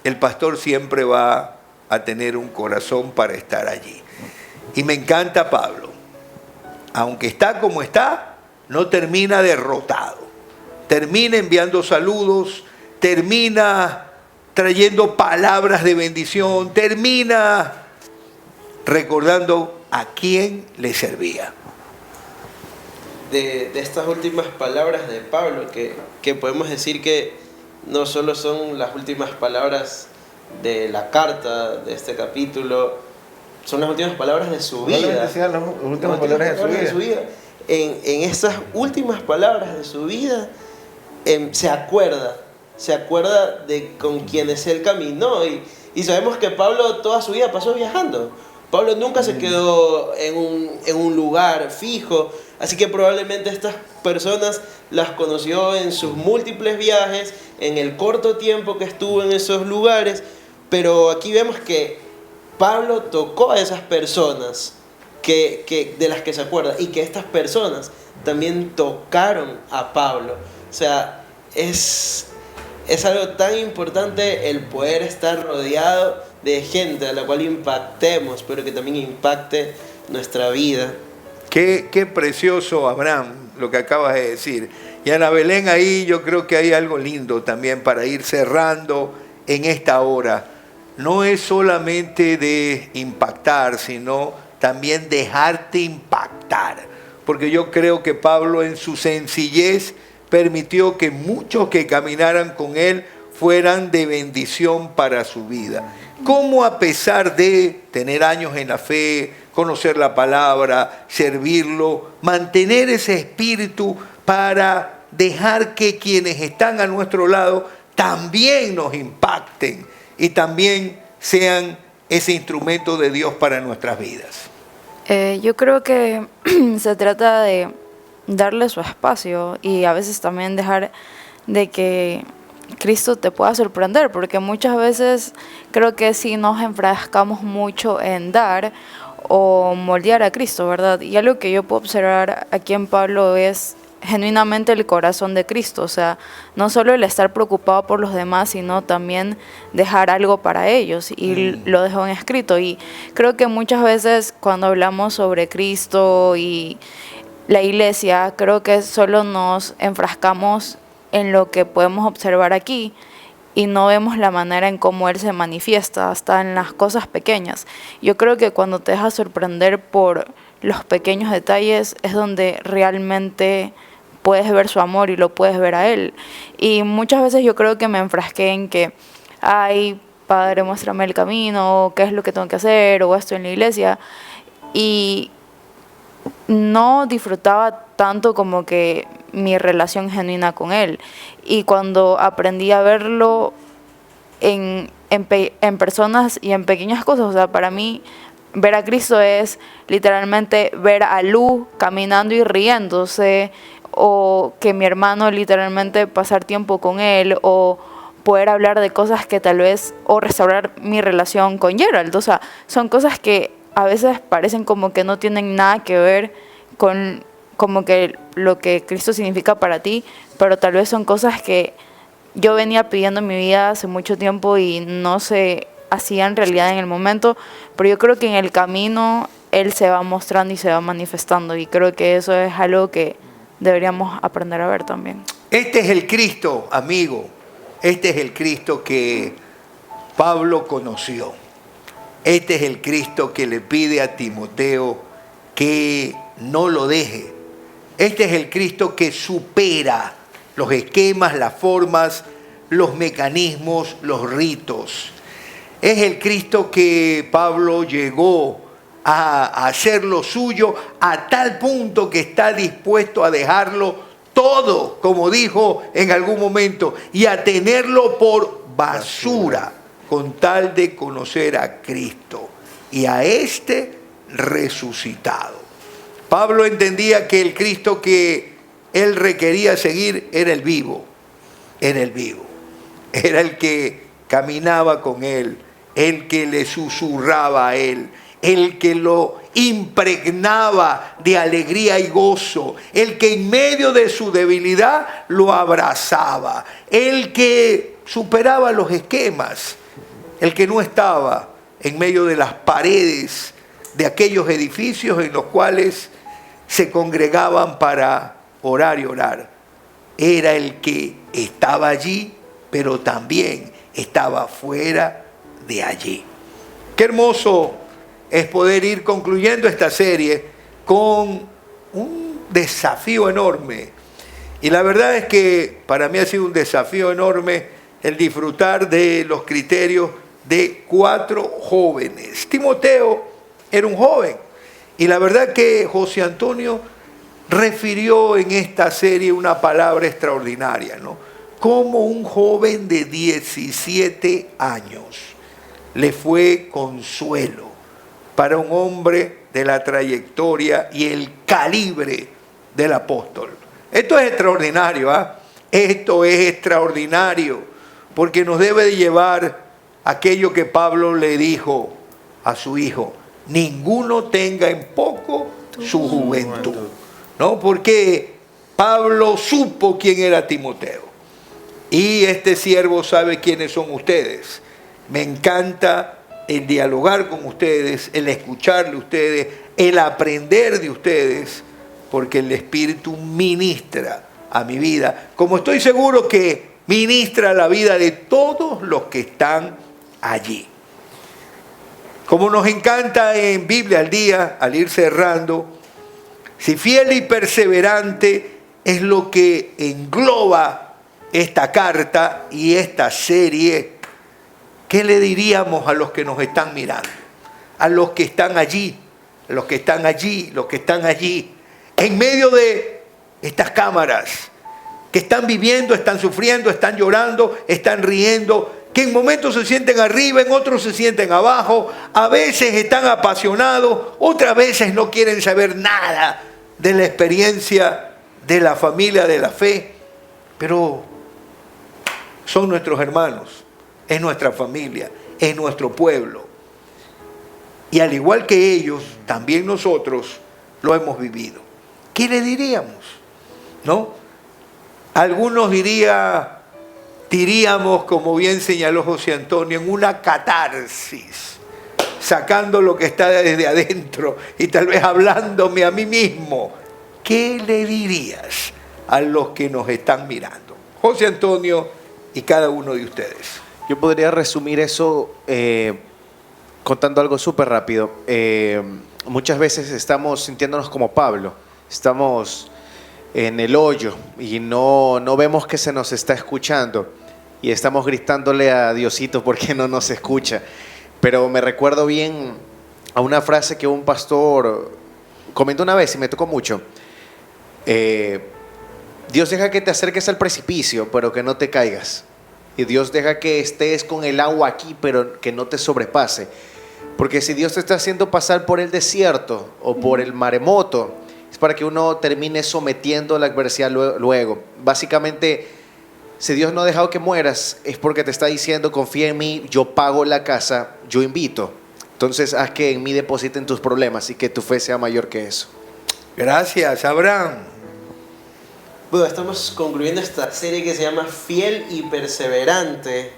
el pastor siempre va a tener un corazón para estar allí. Y me encanta Pablo. Aunque está como está, no termina derrotado. Termina enviando saludos, termina trayendo palabras de bendición, termina recordando a quién le servía. De estas últimas palabras de Pablo, que podemos decir que no solo son las últimas palabras de la carta, de este capítulo, son las últimas palabras de su vida. Las últimas palabras de su vida. En esas últimas palabras de su vida, se acuerda de con quienes él caminó. Y sabemos que Pablo toda su vida pasó viajando. Pablo nunca se quedó en un lugar fijo, así que probablemente estas personas las conoció en sus múltiples viajes, en el corto tiempo que estuvo en esos lugares, pero aquí vemos que Pablo tocó a esas personas de las que se acuerda, y que estas personas también tocaron a Pablo. O sea, es algo tan importante el poder estar rodeado de gente a la cual impactemos, pero que también impacte nuestra vida. Qué precioso, Abraham, lo que acabas de decir. Y Ana Belén, ahí yo creo que hay algo lindo también para ir cerrando en esta hora. No es solamente de impactar, sino también dejarte impactar. Porque yo creo que Pablo en su sencillez permitió que muchos que caminaran con él fueran de bendición para su vida. Cómo a pesar de tener años en la fe, conocer la palabra, servirlo, mantener ese espíritu para dejar que quienes están a nuestro lado también nos impacten y también sean ese instrumento de Dios para nuestras vidas. Yo creo que se trata de darle su espacio y a veces también dejar de que Cristo te pueda sorprender, porque muchas veces creo que si nos enfrascamos mucho en dar o moldear a Cristo, ¿verdad? Y algo que yo puedo observar aquí en Pablo es genuinamente el corazón de Cristo, o sea, no solo el estar preocupado por los demás, sino también dejar algo para ellos, y lo dejó en escrito. Y creo que muchas veces cuando hablamos sobre Cristo y la iglesia, creo que solo nos enfrascamos en lo que podemos observar aquí y no vemos la manera en cómo Él se manifiesta, hasta en las cosas pequeñas. Yo creo que cuando te dejas sorprender por los pequeños detalles es donde realmente puedes ver su amor y lo puedes ver a Él. Y muchas veces yo creo que me enfrasqué en que, ay, Padre, muéstrame el camino, qué es lo que tengo que hacer, o esto en la iglesia, y no disfrutaba tanto como que mi relación genuina con Él. Y cuando aprendí a verlo en personas y en pequeñas cosas, o sea, para mí ver a Cristo es literalmente ver a Lu caminando y riéndose, o que mi hermano literalmente pasar tiempo con él, o poder hablar de cosas que tal vez, o restaurar mi relación con Gerald. O sea, son cosas que a veces parecen como que no tienen nada que ver con como que lo que Cristo significa para ti, pero tal vez son cosas que yo venía pidiendo en mi vida hace mucho tiempo y no se hacían realidad en el momento, pero yo creo que en el camino Él se va mostrando y se va manifestando, y creo que eso es algo que deberíamos aprender a ver también. Este es el Cristo, amigo, este es el Cristo que Pablo conoció. Este es el Cristo que le pide a Timoteo que no lo deje. Este es el Cristo que supera los esquemas, las formas, los mecanismos, los ritos. Es el Cristo que Pablo llegó a hacer lo suyo a tal punto que está dispuesto a dejarlo todo, como dijo en algún momento, y a tenerlo por basura, con tal de conocer a Cristo y a este resucitado. Pablo entendía que el Cristo que él requería seguir era el vivo, era el vivo, era el que caminaba con él, el que le susurraba a él, el que lo impregnaba de alegría y gozo, el que en medio de su debilidad lo abrazaba, el que superaba los esquemas, el que no estaba en medio de las paredes de aquellos edificios en los cuales se congregaban para orar y orar. Era el que estaba allí, pero también estaba fuera de allí. Qué hermoso es poder ir concluyendo esta serie con un desafío enorme. Y la verdad es que para mí ha sido un desafío enorme el disfrutar de los criterios de 4 jóvenes. Timoteo era un joven. Y la verdad que José Antonio refirió en esta serie una palabra extraordinaria, ¿no? Como un joven de 17 años le fue consuelo para un hombre de la trayectoria y el calibre del apóstol. Esto es extraordinario, ¿ah? Esto es extraordinario, porque nos debe de llevar aquello que Pablo le dijo a su hijo: ninguno tenga en poco su juventud, ¿no? Porque Pablo supo quién era Timoteo, y este siervo sabe quiénes son ustedes. Me encanta el dialogar con ustedes, el escucharle a ustedes, el aprender de ustedes, porque el Espíritu ministra a mi vida, como estoy seguro que ministra la vida de todos los que están allí. Como nos encanta en Biblia al día, al ir cerrando, si fiel y perseverante es lo que engloba esta carta y esta serie, ¿qué le diríamos a los que nos están mirando? A los que están allí, a los que están allí, los que están allí, en medio de estas cámaras, que están viviendo, están sufriendo, están llorando, están riendo, que en momentos se sienten arriba, en otros se sienten abajo, a veces están apasionados, otras veces no quieren saber nada de la experiencia de la familia de la fe, pero son nuestros hermanos, es nuestra familia, es nuestro pueblo. Y al igual que ellos, también nosotros lo hemos vivido. ¿Qué le diríamos? ¿No? Algunos diríamos, como bien señaló José Antonio, en una catarsis, sacando lo que está desde adentro y tal vez hablándome a mí mismo. ¿Qué le dirías a los que nos están mirando? José Antonio y cada uno de ustedes. Yo podría resumir eso contando algo súper rápido. Muchas veces estamos sintiéndonos como Pablo, estamos en el hoyo y no vemos que se nos está escuchando y estamos gritándole a Diosito porque no nos escucha. Pero me recuerdo bien a una frase que un pastor comentó una vez y me tocó mucho. Dios deja que te acerques al precipicio, pero que no te caigas. Y Dios deja que estés con el agua aquí, pero que no te sobrepase. Porque si Dios te está haciendo pasar por el desierto o por el maremoto, es para que uno termine sometiendo la adversidad luego. Básicamente, si Dios no ha dejado que mueras, es porque te está diciendo: confía en mí, yo pago la casa, yo invito. Entonces, haz que en mí depositen tus problemas y que tu fe sea mayor que eso. Gracias, Abraham. Bueno, estamos concluyendo esta serie que se llama Fiel y Perseverante.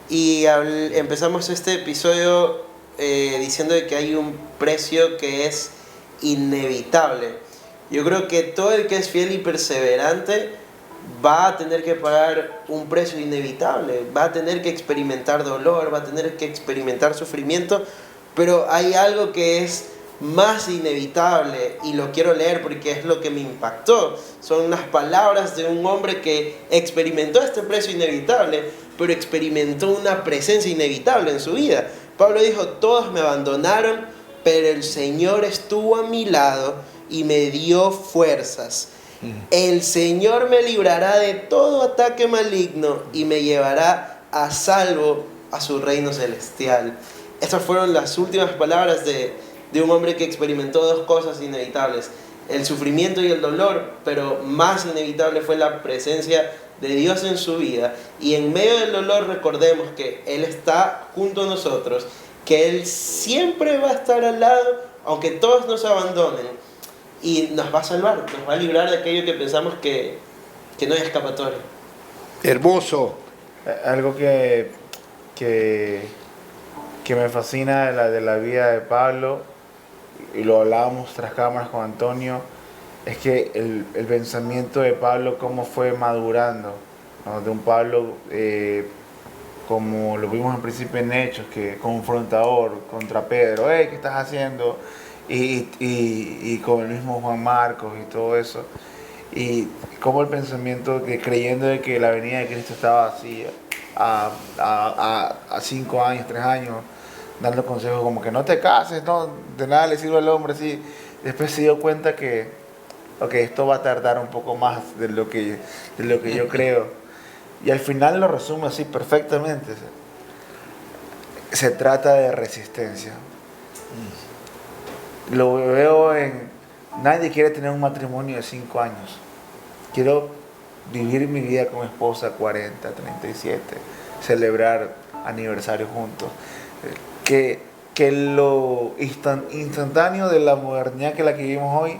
Y empezamos este episodio diciendo que hay un precio que es inevitable. Yo creo que todo el que es fiel y perseverante va a tener que pagar un precio inevitable, va a tener que experimentar dolor, va a tener que experimentar sufrimiento, pero hay algo que es más inevitable y lo quiero leer porque es lo que me impactó. Son las palabras de un hombre que experimentó este precio inevitable, pero experimentó una presencia inevitable en su vida. Pablo dijo: todos me abandonaron, pero el Señor estuvo a mi lado y me dio fuerzas. El Señor me librará de todo ataque maligno y me llevará a salvo a su reino celestial. Estas fueron las últimas palabras de un hombre que experimentó dos cosas inevitables: el sufrimiento y el dolor, pero más inevitable fue la presencia de Dios en su vida, y en medio del dolor recordemos que Él está junto a nosotros, que Él siempre va a estar al lado, aunque todos nos abandonen, y nos va a salvar, nos va a librar de aquello que pensamos que no hay escapatoria. Hermoso. Algo que me fascina de la vida de Pablo, y lo hablábamos tras cámaras con Antonio, es que el pensamiento de Pablo, cómo fue madurando, ¿no? De un Pablo, como lo vimos en principio en Hechos, que confrontador contra Pedro, ¿qué estás haciendo? Y con el mismo Juan Marcos y todo eso. Y como el pensamiento de creyendo de que la venida de Cristo estaba así a 5 años, 3 años, dando consejos como que no te cases, no, de nada le sirve al hombre, así. Después se dio cuenta que esto va a tardar un poco más de lo que yo creo. Y al final lo resume así perfectamente. Se trata de resistencia. Lo veo nadie quiere tener un matrimonio de 5 años. Quiero vivir mi vida con mi esposa 40, 37, celebrar aniversarios juntos. Que lo instantáneo de la modernidad que vivimos hoy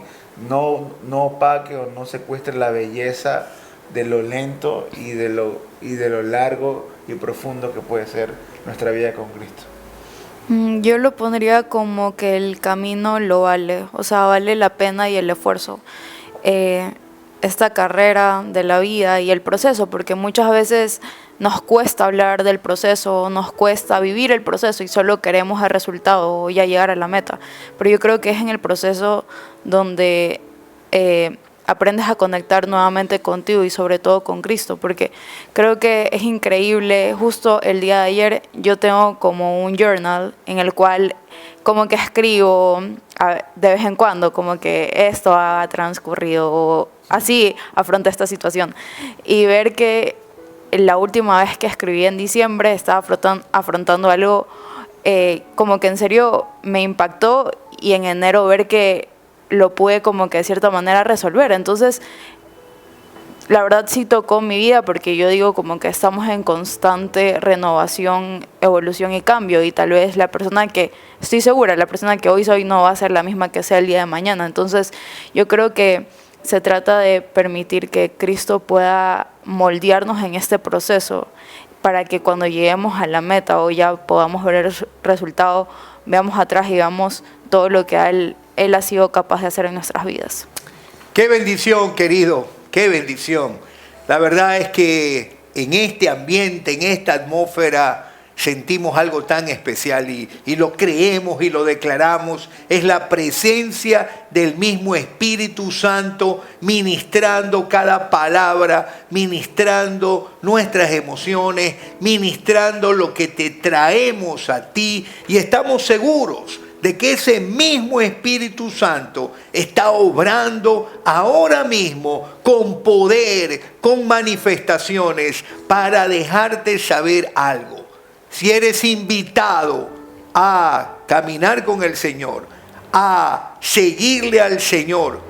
no opaque o no secuestre la belleza de lo lento y de lo largo y profundo que puede ser nuestra vida con Cristo. Yo lo pondría como que el camino lo vale, o sea, vale la pena y el esfuerzo. Esta carrera de la vida y el proceso, porque muchas veces nos cuesta hablar del proceso, nos cuesta vivir el proceso y solo queremos el resultado o ya llegar a la meta. Pero yo creo que es en el proceso donde aprendes a conectar nuevamente contigo y sobre todo con Cristo, porque creo que es increíble. Justo el día de ayer yo tengo como un journal en el cual como que escribo de vez en cuando como que esto ha transcurrido o así afronta esta situación, y ver que la última vez que escribí en diciembre estaba afrontando algo como que en serio me impactó, y en enero ver que lo pude como que de cierta manera resolver. Entonces la verdad sí tocó mi vida, porque yo digo como que estamos en constante renovación, evolución y cambio, y tal vez la persona que, estoy segura, la persona que hoy soy no va a ser la misma que sea el día de mañana. Entonces yo creo que se trata de permitir que Cristo pueda moldearnos en este proceso, para que cuando lleguemos a la meta o ya podamos ver el resultado, veamos atrás y veamos todo lo que Él ha sido capaz de hacer en nuestras vidas. Qué bendición, querido, qué bendición. La verdad es que en este ambiente, en esta atmósfera, sentimos algo tan especial y lo creemos y lo declaramos. Es la presencia del mismo Espíritu Santo ministrando cada palabra, ministrando nuestras emociones, ministrando lo que te traemos a ti, y estamos seguros de que ese mismo Espíritu Santo está obrando ahora mismo con poder, con manifestaciones, para dejarte saber algo. Si eres invitado a caminar con el Señor, a seguirle al Señor,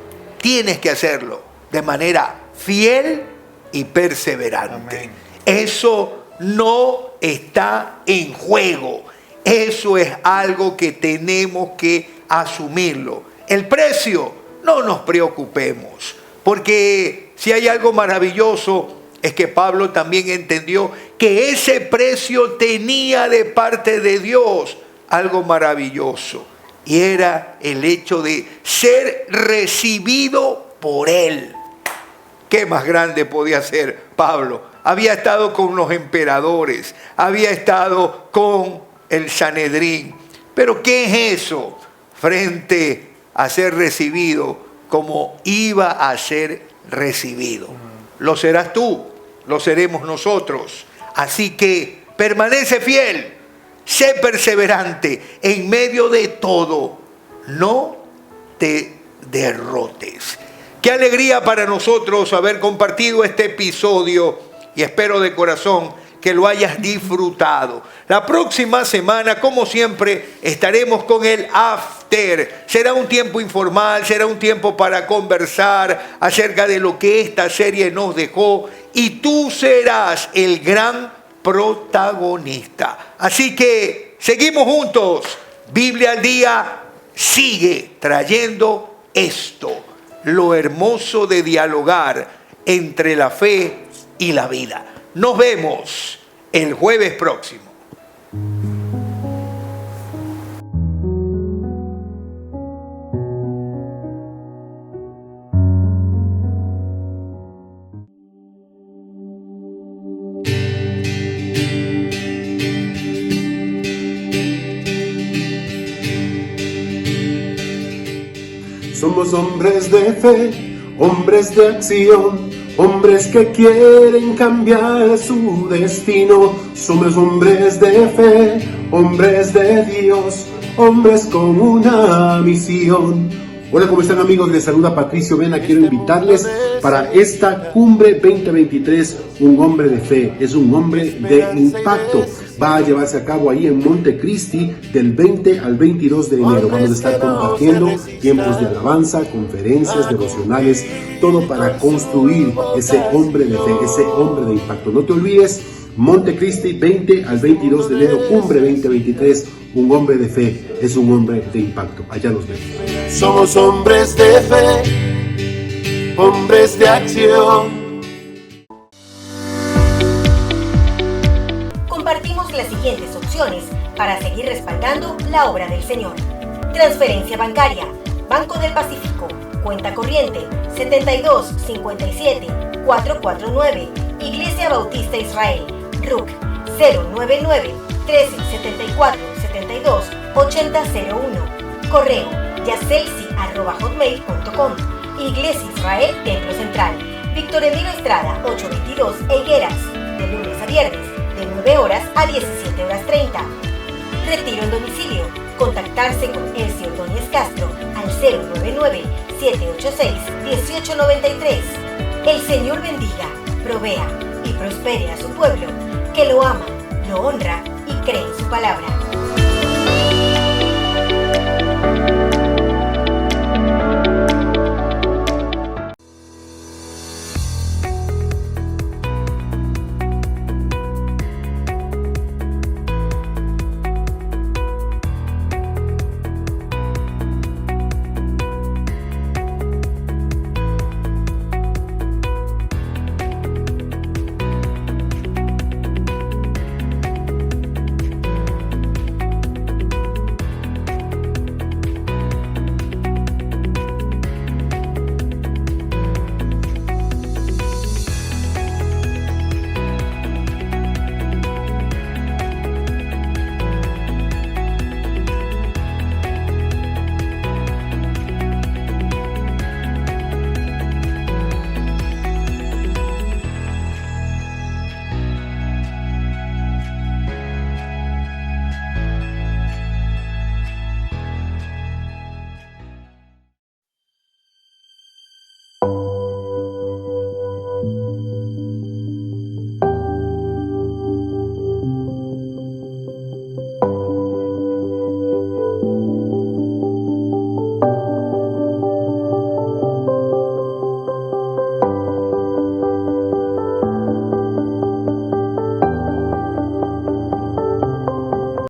tienes que hacerlo de manera fiel y perseverante. Amén. Eso no está en juego. Eso es algo que tenemos que asumirlo. El precio, no nos preocupemos, porque si hay algo maravilloso es que Pablo también entendió que ese precio tenía de parte de Dios algo maravilloso, y era el hecho de ser recibido por Él. ¿Qué más grande podía ser Pablo? Había estado con los emperadores, había estado con el Sanedrín, pero ¿qué es eso frente a ser recibido como iba a ser recibido? Lo serás tú, lo seremos nosotros. Así que permanece fiel, sé perseverante en medio de todo, no te derrotes. Qué alegría para nosotros haber compartido este episodio, y espero de corazón que lo hayas disfrutado. La próxima semana, como siempre, estaremos con el after. Será un tiempo informal, será un tiempo para conversar acerca de lo que esta serie nos dejó y tú serás el gran protagonista. Así que seguimos juntos. Biblia al Día sigue trayendo esto, lo hermoso de dialogar entre la fe y la vida. Nos vemos el jueves próximo. Somos hombres de fe, hombres de acción, hombres que quieren cambiar su destino. Somos hombres de fe, hombres de Dios, hombres con una misión. Hola, ¿cómo están, amigos? Les saluda Patricio Vena. Quiero invitarles para esta Cumbre 2023. Un hombre de fe, es un hombre de impacto. Va a llevarse a cabo ahí en Montecristi del 20 al 22 de enero. Vamos a estar compartiendo tiempos de alabanza, conferencias, devocionales, todo para construir ese hombre de fe, ese hombre de impacto. No te olvides, Montecristi 20 al 22 de enero, Cumbre 2023. Un hombre de fe es un hombre de impacto. Allá nos vemos. Somos hombres de fe, hombres de acción. Compartimos las siguientes opciones para seguir respaldando la obra del Señor. Transferencia bancaria, Banco del Pacífico, cuenta corriente 72 57 449, Iglesia Bautista Israel, RUC 099 1374 72 8001, correo yacelsi@hotmail.com, Iglesia Israel Templo Central, Víctor Emilio Estrada 822 Higueras, de lunes a viernes, de 9 horas a 17 horas 30. Retiro en domicilio. Contactarse con Elsie Ordóñez Castro al 099-786-1893. El Señor bendiga, provea y prospere a su pueblo, que lo ama, lo honra y cree en su palabra.